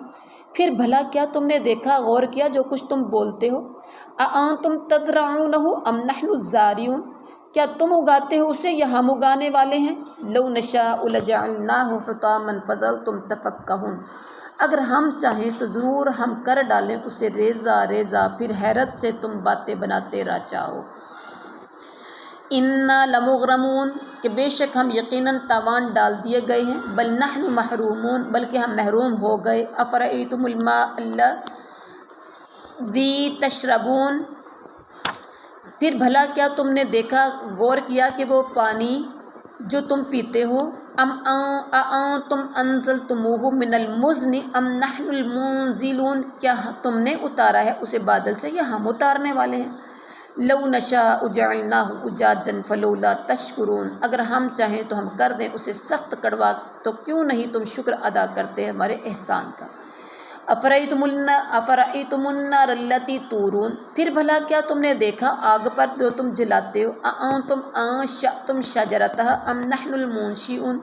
پھر بھلا کیا تم نے دیکھا غور کیا جو کچھ تم بولتے ہو؟ اانتم تزرعونہ ام نحن الزارعون، کیا تم اگاتے ہو اسے یا ہم اگانے والے ہیں؟ لو نشاء لجعلناہ حطاما فظلتم تفکہون، اگر ہم چاہیں تو ضرور ہم کر ڈالیں اسے ریزہ ریزہ، پھر حیرت سے تم باتیں بناتے رہ جاؤ۔ انا لمغرمون، کہ بے شک ہم یقیناً تاوان ڈال دیے گئے ہیں۔ بل نحن محرومون، بلکہ ہم محروم ہو گئے۔ افرأیتم الماء الذی تشربون، پھر بھلا کیا تم نے دیکھا غور کیا کہ وہ پانی جو تم پیتے ہو؟ اانتم انزلتموہ من المزن ام نحن المنزلون، کیا تم نے اتارا ہے اسے بادل سے یا ہم اتارنے والے ہیں؟ لو نشاء جعلناہ اجاجا فلولا تشکرون، اگر ہم چاہیں تو ہم کر دیں اسے سخت کڑوا، تو کیوں نہیں تم شکر ادا کرتے ہمارے احسان کا۔ افرأیتم النار التی تورون، پھر بھلا کیا تم نے دیکھا آگ پر جو تم جلاتے ہو؟ اانتم انشأتم شجرتها ام نحن المنشئون،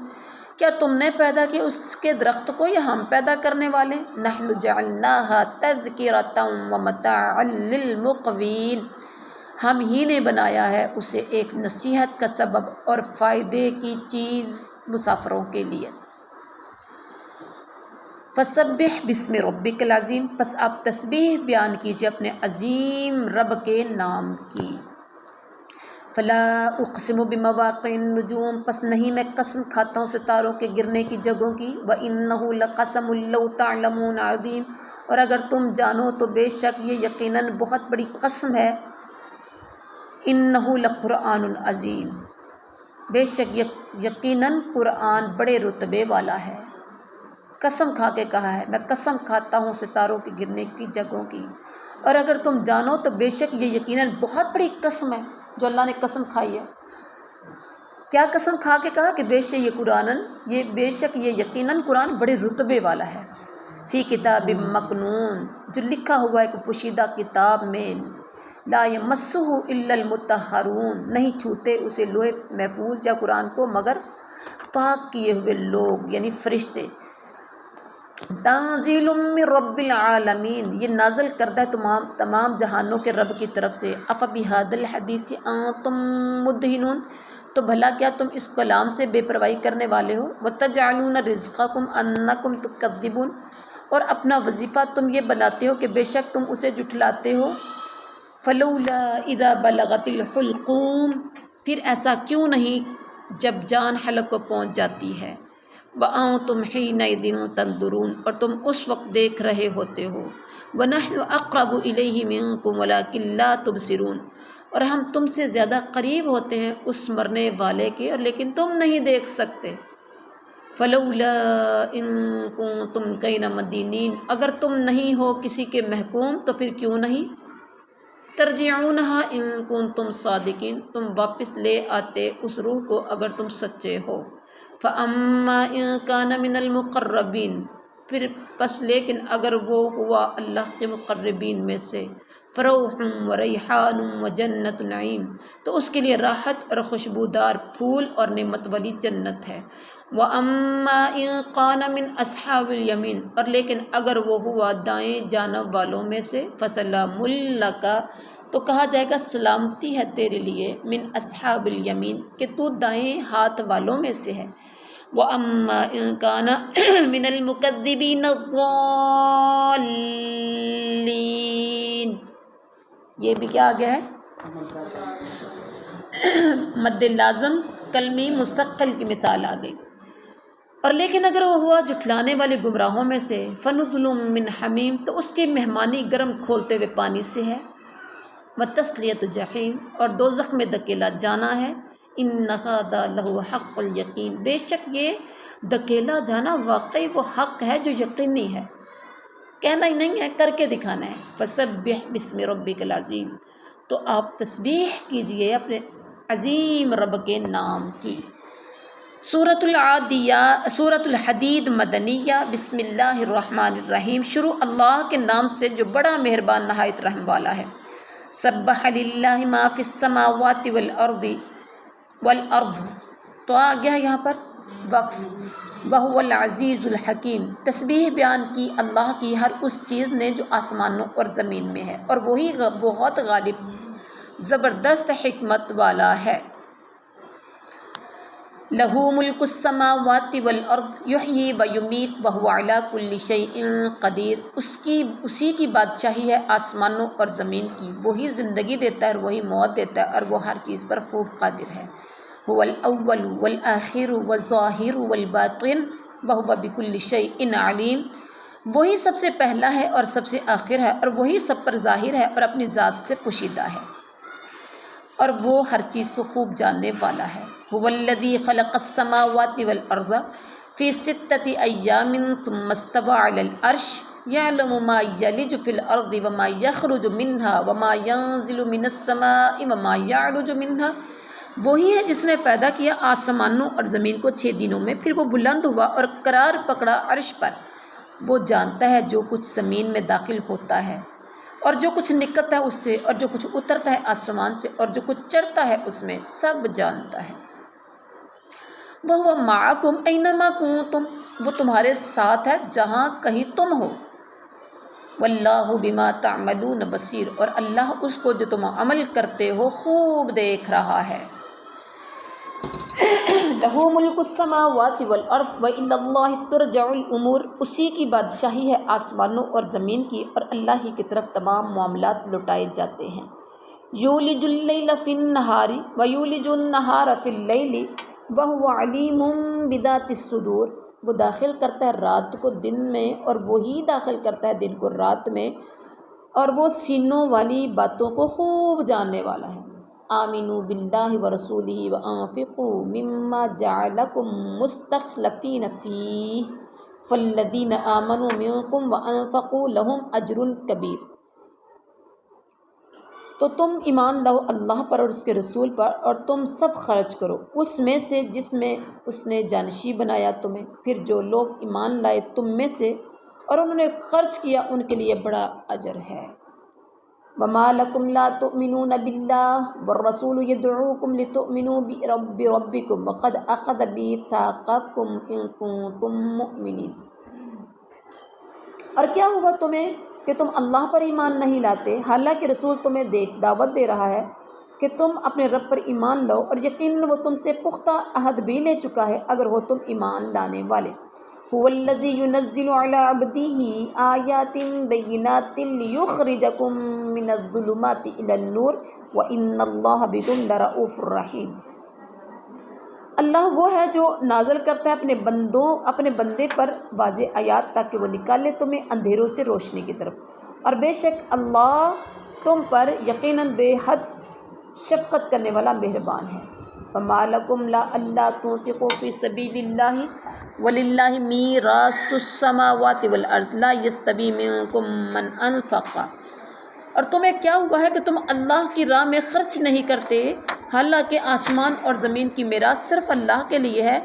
کیا تم نے پیدا کیا اس کے درخت کو یا ہم پیدا کرنے والے؟ نحن جعلناها تذکرۃ ومتاعا للمقوین، ہم ہی نے بنایا ہے اسے ایک نصیحت کا سبب اور فائدے کی چیز مسافروں کے لیے۔ فسبح بسم ربک العظیم، پس آپ تسبیح بیان کیجیے اپنے عظیم رب کے نام کی۔ فلا اقسم بمواقع النجوم، پس نہیں میں قسم کھاتا ہوں ستاروں کے گرنے کی جگہوں کی۔ وَإِنَّهُ لَقَسَمٌ لَوْ تَعْلَمُونَ عَظِيمٌ، اور اگر تم جانو تو بے شک یہ یقیناً بہت بڑی قسم ہے۔ إِنَّهُ لَقُرْآنٌ عظیم، بے شک یقیناً قرآن بڑے رتبے والا ہے۔ قسم کھا کے کہا ہے، میں قسم کھاتا ہوں ستاروں کے گرنے کی جگہوں کی، اور اگر تم جانو تو بے شک یہ یقیناً بہت بڑی قسم ہے جو اللہ نے قسم کھائی ہے۔ کیا قسم کھا کے کہا کہ بے شک یہ یقیناً قرآن بڑے رتبے والا ہے۔ فی کتاب مکنون، جو لکھا ہوا ایک پوشیدہ کتاب میں۔ لا یمسہ الا المطہرون، نہیں چھوتے اسے لوح محفوظ یا قرآن کو مگر پاک کیے ہوئے لوگ یعنی فرشتے۔ تنزیل من رب العالمین، یہ نازل کردہ تمام جہانوں کے رب کی طرف سے۔ افبہذا الحدیث انتم مدہنون، تو بھلا کیا تم اس کلام سے بے پرواہی کرنے والے ہو؟ وتجعلون رزقکم انکم تکذبون، اور اپنا وظیفہ تم یہ بناتے ہو کہ بے شک تم اسے جھٹلاتے ہو۔ فلولا اذا بلغت الحلقوم، پھر ایسا کیوں نہیں جب جان حلق کو پہنچ جاتی ہے۔ وَأَنْتُمْ حِينَئِذٍ تَنْظُرُونَ، اور تم اس وقت دیکھ رہے ہوتے ہو، وَنَحْنُ أَقْرَبُ إِلَيْهِ مِنْكُمْ وَلَكِنْ لَا تُبْصِرُونَ، اور ہم تم سے زیادہ قریب ہوتے ہیں اس مرنے والے کے، اور لیکن تم نہیں دیکھ سکتے۔ فَلَوْلَا إِن كُنتُمْ غَيْرَ مَدِينِينَ، اگر تم نہیں ہو کسی کے محکوم تو پھر کیوں نہیں؟ ترجعونها إن كنتم صادقین، تم واپس لے آتے اس روح کو اگر تم سچے ہو۔ فَأَمَّا إِن كَانَ مِنَ الْمُقَرَّبِينَ، پھر پس لیکن اگر وہ ہوا اللہ کے مقربین میں سے، فَرَوْحٌ وَرَيْحَانٌ وَجَنَّةُ نَعِيمٍ، تو اس کے لیے راحت اور خوشبودار پھول اور نعمت والی جنت ہے۔ وَأَمَّا إِن كَانَ مِنْ أَصْحَابِ الْيَمِينِ، اور لیکن اگر وہ ہوا دائیں جانب والوں میں سے، فَسَلَامٌ لَكَ، تو کہا جائے گا سلامتی ہے تیرے لیے، من اصحاب الیمین، کہ تو دائیں ہاتھ والوں میں سے ہے۔ وَأَمَّا إِن كَانَ مِنَ الْمُكَذِّبِينَ الضَّالِّينَ، یہ بھی کیا آ گیا ہے؟ مد لازم کلمی مستقل کی مثال آ گئی۔ اور لیکن اگر وہ ہوا جھٹلانے والے گمراہوں میں سے، فَنُزُلٌ مِّنْ حَمِيمٍ، تو اس کی مہمانی گرم کھولتے ہوئے پانی سے ہے۔ وَتَصْلِيَةُ جَحِيمٍ، اور دوزخ میں دھکیلا جانا ہے۔ إِنَّ هَذَا لَهُوَ حَقُّ الْيَقِينِ، بے شک یہ دھکیلا جانا واقعی وہ حق ہے جو یقینی ہے، کہنا ہی نہیں ہے، کر کے دکھانا ہے۔ فَسَبِّحْ بِاسْمِ رَبِّكَ الْعَظِيمِ، تو آپ تسبیح کیجئے اپنے عظیم رب کے نام کی۔ سورۃ الحدید مدنیہ۔ بسم اللہ الرحمن الرحیم، شروع اللہ کے نام سے جو بڑا مہربان نہایت رحم والا ہے۔ سبح للہ ما فی السماوات والارض، تو آ گیا یہاں پر وقف، وہو العزیز الحکیم، تسبیح بیان کی اللہ کی ہر اس چیز نے جو آسمانوں اور زمین میں ہے، اور وہی بہت غالب زبردست حکمت والا ہے۔ لہ ملک السماوات والارض یحیی و یمیت وہو علی کل شیء قدیر، اسی کی بادشاہی ہے آسمانوں اور زمین کی، وہی زندگی دیتا ہے اور وہی موت دیتا ہے، اور وہ ہر چیز پر خوب قادر ہے۔ هو الاول والآخر والظاہر والباطن وہو بکل شیء علیم، وہی سب سے پہلا ہے اور سب سے آخر ہے، اور وہی سب پر ظاہر ہے اور اپنی ذات سے پوشیدہ ہے، اور وہ ہر چیز کو خوب جاننے والا ہے۔ هو الذی خلق السماوات والارض فی ستۃ ایام ثم استوى علی العرش یعلم ما یلج فی الارض وما یخرج منها وما ینزل من السماء وما یعرج منها، وہی ہے جس نے پیدا کیا آسمانوں اور زمین کو 6 دنوں میں، پھر وہ بلند ہوا اور قرار پکڑا عرش پر، وہ جانتا ہے جو کچھ زمین میں داخل ہوتا ہے اور جو کچھ نکلتا ہے اس سے، اور جو کچھ اترتا ہے آسمان سے، اور جو کچھ چڑھتا ہے اس میں، سب جانتا ہے۔ وَهُوَ مَعَكُمْ أَيْنَمَا كُنتُمْ، وہ تمہارے ساتھ ہے جہاں کہیں تم ہو۔ وَاللَّهُ بِمَا تَعْمَلُونَ بَصِيرٌ، اور اللہ اس کو جو تم عمل کرتے ہو خوب دیکھ رہا ہے۔ لَهُ مُلْكُ السَّمَاوَاتِ وَالْأَرْضِ وَإِلَى اللَّهِ تُرْجَعُ الْأُمُورُ، اسی کی بادشاہی ہے آسمانوں اور زمین کی، اور اللہ ہی کی طرف تمام معاملات لوٹائے جاتے ہیں۔ یولج اللیل فی النہار ویولج النہار فی اللیل وہو علیم بذات الصدور، وہ داخل کرتا ہے رات کو دن میں اور وہی داخل کرتا ہے دن کو رات میں، اور وہ سینوں والی باتوں کو خوب جاننے والا ہے۔ آمنوا باللہ ورسولہ وانفقوا مما جعلکم مستخلفین فیہ فالذین آمنوا منکم وانفقوا لہم اجر کبیر، تو تم ایمان لاؤ اللہ پر اور اس کے رسول پر، اور تم سب خرچ کرو اس میں سے جس میں اس نے جانشین بنایا تمہیں، پھر جو لوگ ایمان لائے تم میں سے اور انہوں نے خرچ کیا ان کے لیے بڑا اجر ہے۔ وَمَا لَكُمْ لَا تُؤْمِنُونَ بِاللَّهِ وَالرَّسُولُ يَدْعُوكُمْ لِتُؤْمِنُوا بِرَبِّكُمْ وَقَدْ أَخَذَ مِيثَاقَكُمْ إِن كُنتُم مُّؤْمِنِينَ، اور کیا ہوا تمہیں کہ تم اللہ پر ایمان نہیں لاتے، حالانکہ رسول تمہیں دعوت دے رہا ہے کہ تم اپنے رب پر ایمان لاؤ، اور یقیناً وہ تم سے پختہ عہد بھی لے چکا ہے اگر ہو تم ایمان لانے والے۔ هو الذی ينزل على عبده آیات بینات لیخرجکم من الظلمات الی النور وان اللہ بکم لرؤوف رحیم، اللہ وہ ہے جو نازل کرتا ہے اپنے بندے پر واضح آیات تاکہ وہ نکالے تمہیں اندھیروں سے روشنی کی طرف، اور بے شک اللہ تم پر یقیناً بے حد شفقت کرنے والا مہربان ہے۔ وَمَا لَكُمْ لَأَلَّا تُنْفِقُوا فِي سَبِيلِ اللَّهِ وَلِلَّهِ مِيرَاثُ السَّمَاوَاتِ وَالْأَرْضِ لَا يَسْتَوِي مِنكُم مَّنْ أَنفَقَ، اور تمہیں کیا ہوا ہے کہ تم اللہ کی راہ میں خرچ نہیں کرتے، حالانکہ آسمان اور زمین کی میراث صرف اللہ کے لیے ہے،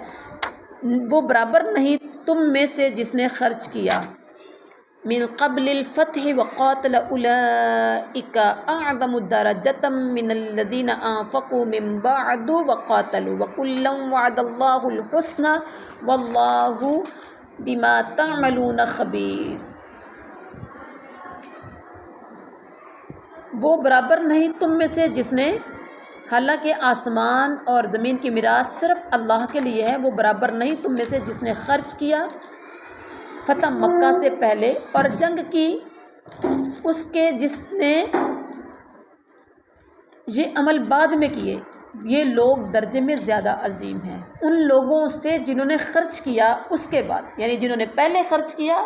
وہ برابر نہیں تم میں سے جس نے خرچ کیا من قبل الفتح وقاتل اولئک اعظم درجة من الذین انفقوا من بعد وقاتلوا وکلا وعد اللہ الحسنى واللہ بما تعملون خبیر۔ وہ برابر نہیں تم میں سے جس نے، حالانکہ آسمان اور زمین کی میراث صرف اللہ کے لیے ہے، وہ برابر نہیں تم میں سے جس نے خرچ کیا فتح مکہ سے پہلے اور جنگ کی اس کے جس نے یہ عمل بعد میں کیے، یہ لوگ درجے میں زیادہ عظیم ہیں ان لوگوں سے جنہوں نے خرچ کیا اس کے بعد، یعنی جنہوں نے پہلے خرچ کیا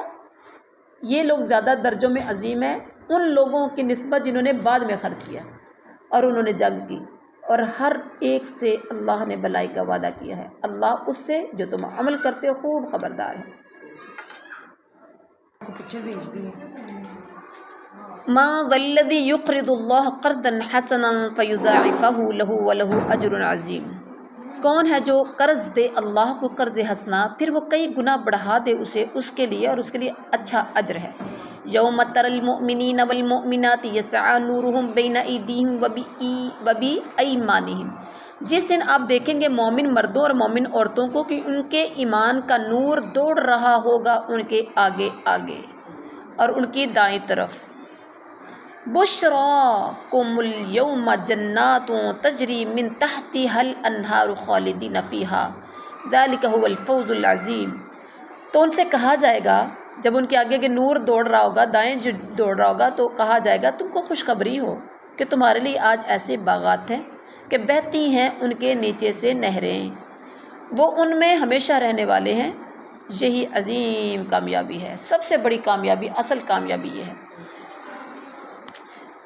یہ لوگ زیادہ درجوں میں عظیم ہیں ان لوگوں کی نسبت جنہوں نے بعد میں خرچ کیا اور انہوں نے جنگ کی، اور ہر ایک سے اللہ نے بھلائی کا وعدہ کیا ہے، اللہ اس سے جو تم عمل کرتے ہو خوب خبردار ہے۔ ما والذی یقرض اللہ قرضا حسنا فیضاعفہ لہ ولہ اجر عظیم، کون ہے جو قرض دے اللہ کو قرض حسنا پھر وہ کئی گنا بڑھا دے اسے اس کے لیے اور اس کے لیے اچھا اجر ہے۔ یوم تری المؤمنین والمؤمنات یسعی نورہم بین ایدیہم وبایمانہم، جس دن آپ دیکھیں گے مومن مردوں اور مومن عورتوں کو کہ ان کے ایمان کا نور دوڑ رہا ہوگا ان کے آگے آگے اور ان کی دائیں طرف۔ بشراکم اليوم جنات تجری من تحتها الانہار خالدین فیہا ذلک هو الفوز العظیم، تو ان سے کہا جائے گا جب ان کے آگے کے نور دوڑ رہا ہوگا، دائیں جو دوڑ رہا ہوگا، تو کہا جائے گا تم کو خوشخبری ہو کہ تمہارے لیے آج ایسے باغات ہیں کہ بہتی ہیں ان کے نیچے سے نہریں، وہ ان میں ہمیشہ رہنے والے ہیں، یہی عظیم کامیابی ہے، سب سے بڑی کامیابی، اصل کامیابی یہ ہے۔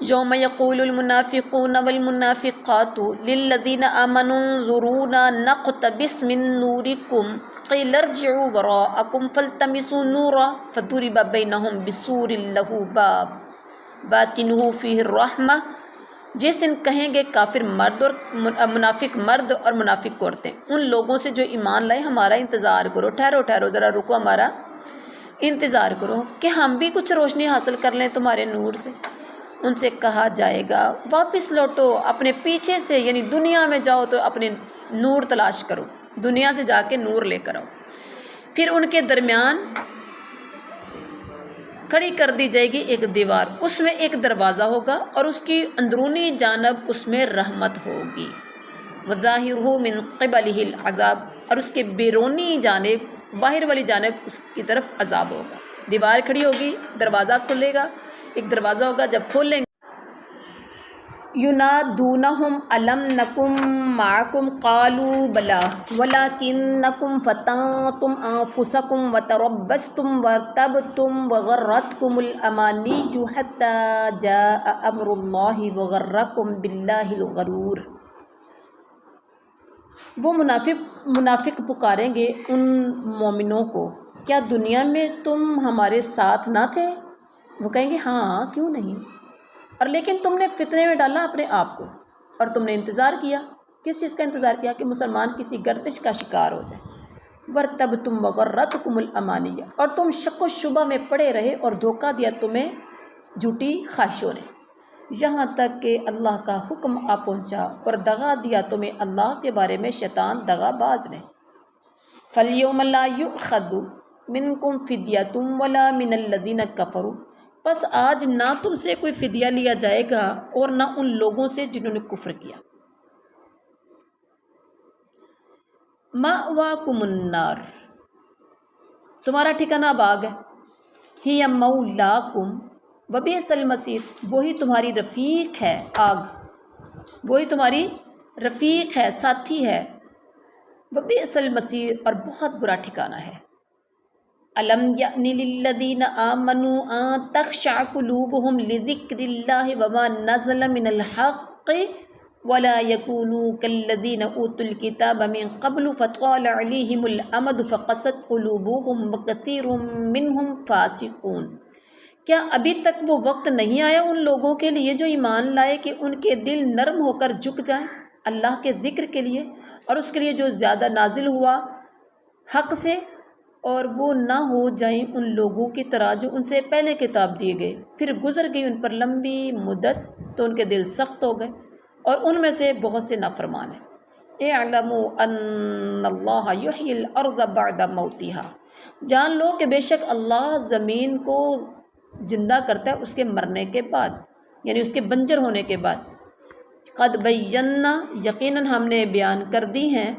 یوم یقول المنافقون والمنافقات للذین آمنوا انظرونا نقتبس من نورکم قیل ارجعوا وراءکم فالتمسوا نورا فضرب بینہم بسور لہ باب باطنہ فیہ الرحمہ، جس دن کہیں گے کافر مرد اور منافق مرد اور منافق عورتیں ان لوگوں سے جو ایمان لائے ہمارا انتظار کرو، ٹھہرو ٹھہرو ذرا رکو، ہمارا انتظار کرو کہ ہم بھی کچھ روشنی حاصل کر لیں تمہارے نور سے۔ ان سے کہا جائے گا واپس لوٹو اپنے پیچھے سے، یعنی دنیا میں جاؤ تو اپنے نور تلاش کرو، دنیا سے جا کے نور لے کر آؤ۔ پھر ان کے درمیان کھڑی کر دی جائے گی ایک دیوار، اس میں ایک دروازہ ہوگا اور اس کی اندرونی جانب اس میں رحمت ہوگی، وظاہرہ من قبلہ العذاب، اور اس کے بیرونی جانب باہر والی جانب اس کی طرف عذاب ہوگا۔ دیوار کھڑی ہوگی، دروازہ کھلے گا، ایک دروازہ ہوگا، جب کھولیں گے ینادونہم الم نکم معکم قالوا بلی ولکنکم فتنتم انفسکم وتربصتم وارتبتم وغرتکم الامانی حتی جاء امر اللہ وغرکم باللہ الغرور۔ وہ منافق پکاریں گے ان مومنوں کو کیا دنیا میں تم ہمارے ساتھ نہ تھے؟ وہ کہیں گے ہاں کیوں نہیں، اور لیکن تم نے فتنے میں ڈالا اپنے آپ کو اور تم نے انتظار کیا، کس چیز کا انتظار کیا کہ مسلمان کسی گردش کا شکار ہو جائے۔ وَارْتَبْتُمْ وَغَرَّتْكُمُ الْأَمَانِيُّ، اور تم شک و شبہ میں پڑے رہے اور دھوکہ دیا تمہیں جھوٹی خواہشوں نے، یہاں تک کہ اللہ کا حکم آ پہنچا اور دغا دیا تمہیں اللہ کے بارے میں شیطان دغا باز نے۔ فَالْيَوْمَ لَا يُؤْخَذُ مِنْكُمْ فِدْيَةٌ وَلَا مِنَ الَّذِينَ كَفَرُوا، بس آج نہ تم سے کوئی فدیہ لیا جائے گا اور نہ ان لوگوں سے جنہوں نے کفر کیا۔ مأواکم النار، تمہارا ٹھکانہ آگ ہے، ہی مولاکم وبئس المصیر، وہی تمہاری رفیق ہے آگ، وہی تمہاری رفیق ہے، ساتھی ہے، وبئس المصیر، اور بہت برا ٹھکانہ ہے۔ الم یأن للذین آمنوا ان تخشع قلوبهم لذکر اللہ وما نزل من الحق ولا يكونوا كالذین اوتوا الکتاب من قبل فطال علیہم الامد فقست قلوبهم وکثیر منهم فاسقون۔ کیا ابھی تک وہ وقت نہیں آیا ان لوگوں کے لیے جو ایمان لائے کہ ان کے دل نرم ہو کر جھک جائیں اللہ کے ذکر کے لیے اور اس کے لیے جو زیادہ نازل ہوا حق سے، اور وہ نہ ہو جائیں ان لوگوں کی طرح جو ان سے پہلے کتاب دیے گئے، پھر گزر گئی ان پر لمبی مدت تو ان کے دل سخت ہو گئے اور ان میں سے بہت سے نافرمان ہیں۔ اعلموا ان اللہ یحیی الارض بعد موتها، جان لو کہ بے شک اللہ زمین کو زندہ کرتا ہے اس کے مرنے کے بعد، یعنی اس کے بنجر ہونے کے بعد۔ قد بینا، یقیناً ہم نے بیان کر دی ہیں،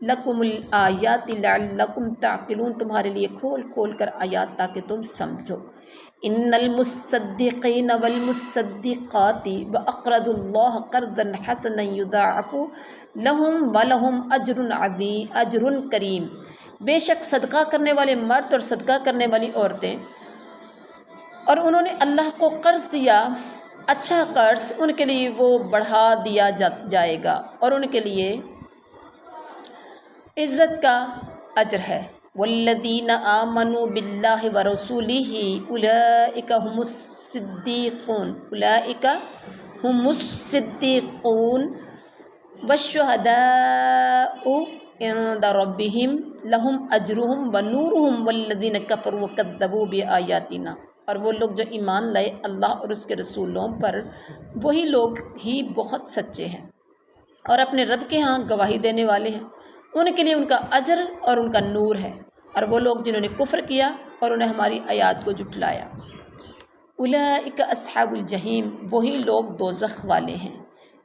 لکم الآیات لعلکم تعقلون، تمہارے لیے کھول کھول کر آیات تاکہ تم سمجھو۔ ان المصدقین والمصدقات واقرضوا اللہ قرضا حسنا یضاعف لهم ولهم اجر کریم، بے شک صدقہ کرنے والے مرد اور صدقہ کرنے والی عورتیں، اور انہوں نے اللہ کو قرض دیا اچھا قرض، ان کے لیے وہ بڑھا دیا جائے گا اور ان کے لیے عزت کا اجر ہے۔ والذین آمنوا باللہ ورسولہ اولئک هم الصدیقون والشہداء عند ربہم لہم اجرہم ونورہم والذین کفروا وکذبوا بآیاتنا، اور وہ لوگ جو ایمان لائے اللہ اور اس کے رسولوں پر، وہی لوگ ہی بہت سچے ہیں اور اپنے رب کے ہاں گواہی دینے والے ہیں، ان کے لیے ان کا اجر اور ان کا نور ہے، اور وہ لوگ جنہوں نے کفر کیا اور انہیں ہماری آیات کو جھٹلایا۔ اولئک اصحاب الجحیم، وہی لوگ دوزخ والے ہیں۔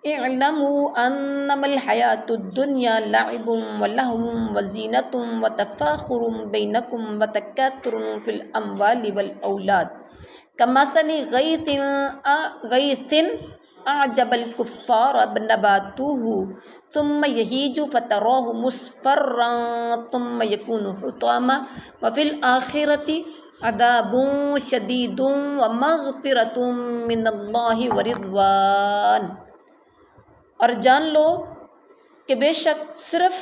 اعلموا انما الحیاۃ الدنیا لعب ولہو وزینۃ وتفاخر بینکم وتکاثر فی الاموال والاولاد کمثل غیث اعجب الکفار نباتہ ثم یہیج فتراہ مصفرا ثم یکون حطاما وفی الآخرۃ عذاب شدید ومغفرۃ من اللہ ورضوان، اور جان لو کہ بے شک صرف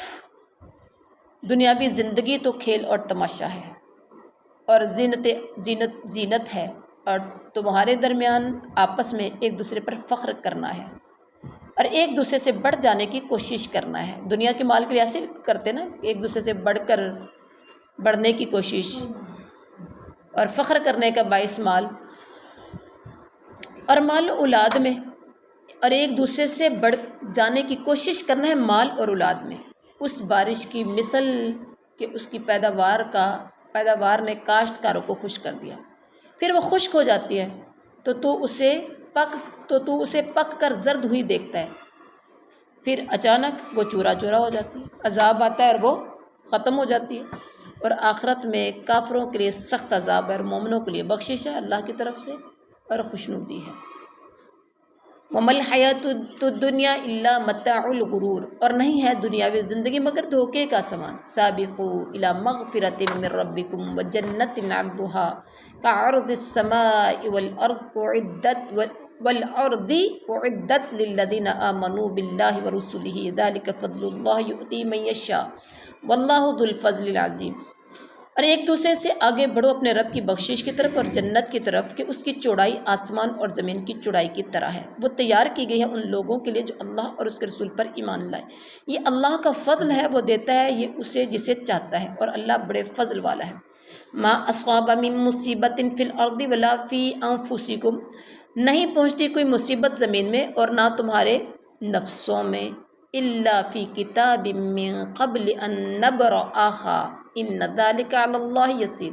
دنیاوی زندگی تو کھیل اور تماشا ہے اور زینت ہے، اور تمہارے درمیان آپس میں ایک دوسرے پر فخر کرنا ہے اور ایک دوسرے سے بڑھ جانے کی کوشش کرنا ہے۔ دنیا کے مال کے لیے ایسے کرتے نا، ایک دوسرے سے بڑھنے کی کوشش اور فخر کرنے کا باعث مال اور مال و اولاد میں، اور ایک دوسرے سے بڑھ جانے کی کوشش کرنا ہے مال اور اولاد میں۔ اس بارش کی مثل کہ اس کی پیداوار نے کاشتکاروں کو خوش کر دیا، پھر وہ خشک ہو جاتی ہے تو تو اسے پک کر زرد ہوئی دیکھتا ہے، پھر اچانک وہ چورا چورا ہو جاتی ہے، عذاب آتا ہے اور وہ ختم ہو جاتی ہے، اور آخرت میں کافروں کے لیے سخت عذاب ہے اور مومنوں کے لیے بخشش ہے اللہ کی طرف سے اور خوشنودی ہے۔ وَمَا الْحَيَاةُ الدُّنْيَا إِلَّا مَتَاعُ الْغُرُورِ، اور نہیں ہے دنیاوی زندگی مگر دھوکے کا سامان۔ سابقوا إِلَى مَغْفِرَةٍ مِّن رَّبِّكُمْ وَجَنَّةٍ عَرْضُهَا كَعَرْضِ السَّمَاءِ وَالْأَرْضِ أُعِدَّتْ لِلَّذِينَ آمَنُوا بِاللَّهِ وَرُسُلِهِ ذَلِكَ فَضْلُ اللَّهِ يُؤْتِيهِ مَن يَشَاءُ وَاللَّهُ ذُو الْفَضْلِ الْعَظِيمِ، اور ایک دوسرے سے آگے بڑھو اپنے رب کی بخشش کی طرف اور جنت کی طرف کہ اس کی چوڑائی آسمان اور زمین کی چوڑائی کی طرح ہے، وہ تیار کی گئی ہے ان لوگوں کے لیے جو اللہ اور اس کے رسول پر ایمان لائے۔ یہ اللہ کا فضل ہے، وہ دیتا ہے یہ اسے جسے چاہتا ہے، اور اللہ بڑے فضل والا ہے۔ ما اصاب من مصیبت فی الارض ولا فی انفسکم، نہیں پہنچتی کوئی مصیبت زمین میں اور نہ تمہارے نفسوں میں، الا فی کتاب من قبل ان نبرأھا ان ذلک علی اللہ یسیر،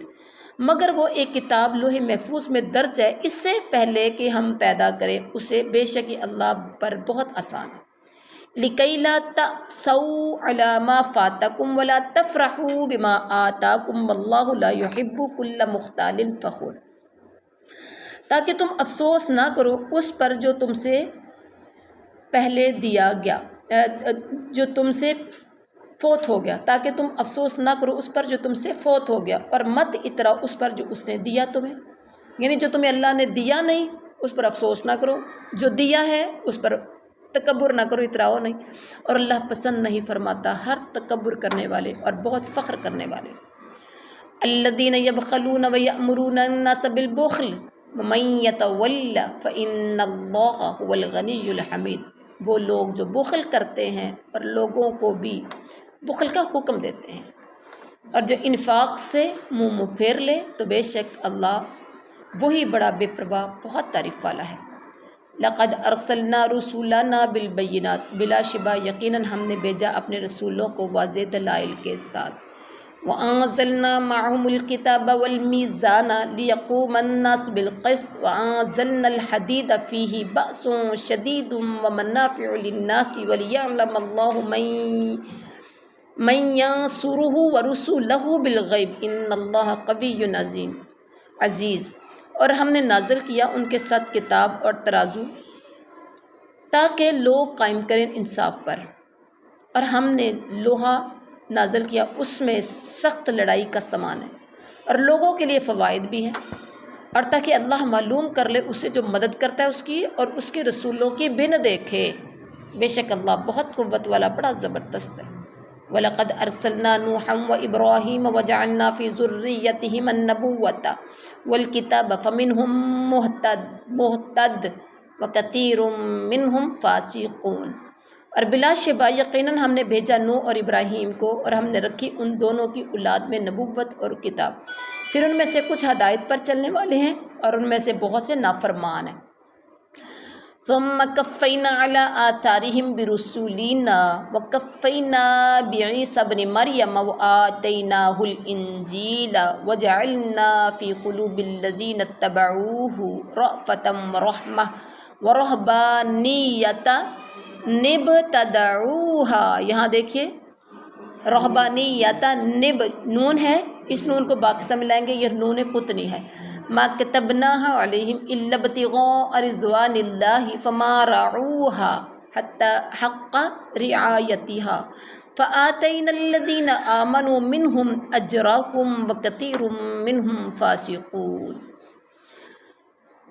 مگر وہ ایک کتاب لوح محفوظ میں درج ہے اس سے پہلے کہ ہم پیدا کریں اسے، بے شک یہ اللہ پر بہت آسان ہے۔ لکی لا تأسوا علی ما فاتکم ولا تفرحوا بما آتاکم واللہ لا یحب کل مختال فخور، تاکہ تم افسوس نہ کرو اس پر جو تم سے پہلے دیا گیا، جو تم سے فوت ہو گیا، تاکہ تم افسوس نہ کرو اس پر جو تم سے فوت ہو گیا، اور مت اتراؤ اس پر جو اس نے دیا تمہیں، یعنی جو تمہیں اللہ نے دیا نہیں اس پر افسوس نہ کرو، جو دیا ہے اس پر تکبر نہ کرو، اتراؤ نہیں، اور اللہ پسند نہیں فرماتا ہر تکبر کرنے والے اور بہت فخر کرنے والے۔ الذین یبخلون ویأمرون الناس بالبخل ومن یتول فإن اللہ هو الغنی الحمید، وہ لوگ جو بخل کرتے ہیں اور لوگوں کو بھی بخل کا حکم دیتے ہیں، اور جو انفاق سے منہ پھیر لے تو بے شک اللہ وہی بڑا بے پرواہ بہت تعریف والا ہے۔ لقد ارسلنا رسولنا بالبینات، بلا شبہ یقیناً ہم نے بھیجا اپنے رسولوں کو واضح دلائل کے ساتھ۔ وَأَنزَلْنَا مَعَهُمُ الْكِتَابَ وَالْمِيزَانَ لِيَقُومَ النَّاسُ بِالْقِسْطِ وَأَنزَلْنَا الْحَدِيدَ فِيهِ بَأْسٌ شَدِيدٌ وَمَنَافِعُ لِلنَّاسِ وَلِيَعْلَمَ اللَّهُ مَن يَنصُرُهُ وَرُسُلَهُ بِالْغَيْبِ إِنَّ اللَّهَ قَوِيٌّ عزیز، اور ہم نے نازل کیا ان کے ساتھ کتاب اور ترازو تاکہ لوگ قائم کریں انصاف پر، اور ہم نے لوہا نازل کیا اس میں سخت لڑائی کا سامان ہے اور لوگوں کے لیے فوائد بھی ہیں، اور تاکہ اللہ معلوم کر لے اسے جو مدد کرتا ہے اس کی اور اس کے رسولوں کی بن دیکھے، بے شک اللہ بہت قوت والا بڑا زبردست ہے۔ وَلَقَدْ أَرْسَلْنَا نُوحًا وَإِبْرَاهِيمَ وَجَعَلْنَا فِي ذُرِّيَّتِهِمَا النُّبُوَّةَ وَالْكِتَابَ فَمِنْهُم مُهْتَدٌ وَكَثِيرٌ مِّنْهُمْ فَاسِقُونَ، اور بلا شبہ یقیناً ہم نے بھیجا نوح اور ابراہیم کو، اور ہم نے رکھی ان دونوں کی اولاد میں نبوت اور کتاب، پھر ان میں سے کچھ ہدایت پر چلنے والے ہیں اور ان میں سے بہت سے نافرمان ہیں۔ ثم كفينا على آثارهم برسولنا وكفينا بعيسى ابن مريم وآتيناه الإنجيل وجعلنا في قلوب الذين اتبعوه رأفة ورحمة ورهبانية نبتدعوها، یہاں دیکھیے رہبانیتا نب نون ہے، اس نون کو باقی سے ملائیں گے، یہ نون قطنی ہے۔ ما كتبناها عليهم إلا ابتغاء رضوان الله فما رعوها حتى حق رعايتها فآتينا الذين آمنوا منهم أجرهم وكثير منهم فاسقون،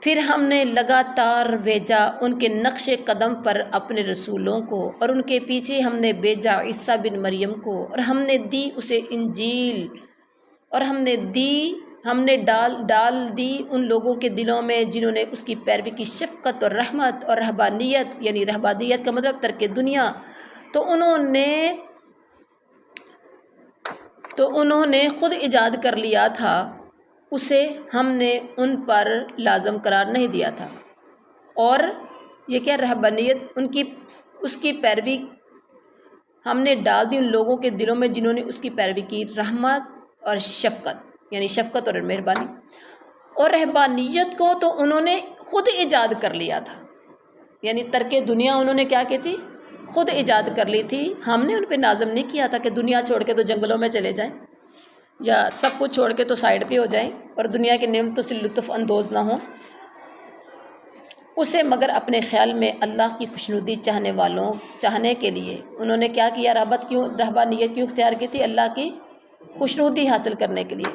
پھر ہم نے لگاتار بھیجا ان کے نقش قدم پر اپنے رسولوں کو، اور ان کے پیچھے ہم نے بھیجا عیسیٰ بن مریم کو، اور ہم نے دی اسے انجیل، اور ہم نے ڈال دی ان لوگوں کے دلوں میں جنہوں نے اس کی پیروی کی شفقت اور رحمت اور رہبانیت، یعنی رہبانیت کا مطلب ترک دنیا، تو انہوں نے خود ایجاد کر لیا تھا، اسے ہم نے ان پر لازم قرار نہیں دیا تھا، اور یہ کیا رہبانیت اس کی پیروی ہم نے ڈال دی ان لوگوں کے دلوں میں جنہوں نے اس کی پیروی کی، رحمت اور شفقت، یعنی شفقت اور مہربانی، اور رہبانیت کو تو انہوں نے خود ایجاد کر لیا تھا، یعنی ترک دنیا انہوں نے کیا کی تھی، خود ایجاد کر لی تھی، ہم نے ان پہ نازم نہیں کیا تھا کہ دنیا چھوڑ کے تو جنگلوں میں چلے جائیں یا سب کچھ چھوڑ کے تو سائڈ پہ ہو جائیں اور دنیا کی نعمتوں سے لطف اندوز نہ ہوں، اسے مگر اپنے خیال میں اللہ کی خوشنودی چاہنے کے لیے انہوں نے کیا کیا، رہبانیت کیوں اختیار کی تھی، اللہ کی خوشنودی حاصل کرنے کے لیے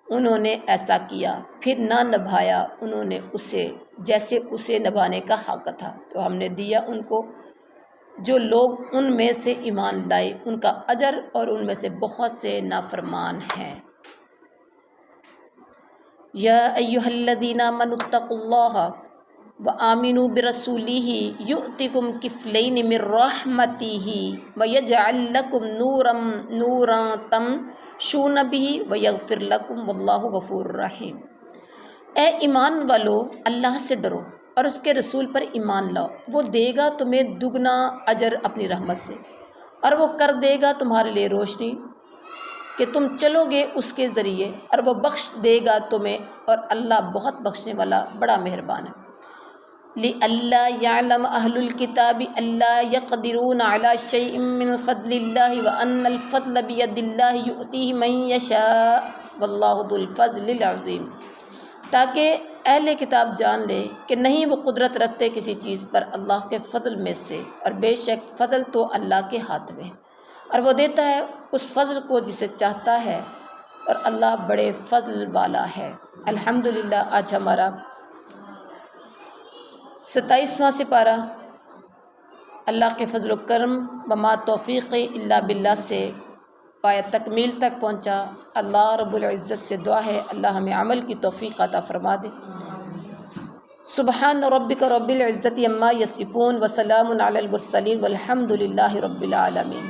انہوں نے ایسا کیا، پھر نہ نبھایا انہوں نے اسے جیسے اسے نبھانے کا حق تھا، تو ہم نے دیا ان کو جو لوگ ان میں سے ایمان لائے ان کا اجر، اور ان میں سے بہت سے نافرمان ہیں۔ یا ایھا الذین آمنوا اتقوا اللہ وآمنوا برسولہ یؤتکم کفلین من رحمتہ ویجعل لکم نورا تمشون بہ ویغفر لکم واللہ غفور رحیم۔ اے ایمان والو، اللہ سے ڈرو اور اس کے رسول پر ایمان لاؤ، وہ دے گا تمہیں دگنا اجر اپنی رحمت سے، اور وہ کر دے گا تمہارے لیے روشنی کہ تم چلو گے اس کے ذریعے، اور وہ بخش دے گا تمہیں، اور اللہ بہت بخشنے والا بڑا مہربان ہے۔ لِأَلَّا يَعْلَمَ أَهْلُ الْكِتَابِ أَلَّا يَقْدِرُونَ عَلَى شَيْءٍ مِّن فَضْلِ اللَّهِ وَأَنَّ الْفَضْلَ بِيَدِ اللَّهِ يُؤْتِيهِ مَن يَشَاءُ وَاللَّهُ ذُو الْفَضْلِ الْعَظِيمِ، تاکہ اہل کتاب جان لے کہ نہیں وہ قدرت رکھتے کسی چیز پر اللہ کے فضل میں سے، اور بے شک فضل تو اللہ کے ہاتھ میں ہے۔ اور وہ دیتا ہے اس فضل کو جسے چاہتا ہے، اور اللہ بڑے فضل والا ہے۔ الحمدللہ آج ہمارا 27واں سپارہ اللہ کے فضل و کرم وما توفیق الا باللہ سے پایہ تکمیل تک پہنچا۔ اللہ رب العزت سے دعا ہے اللہ ہمیں عمل کی توفیق عطا فرما دے۔ سبحان ربک رب العزت عما یصفون وسلام علی المرسلین والحمد للہ رب العالمین۔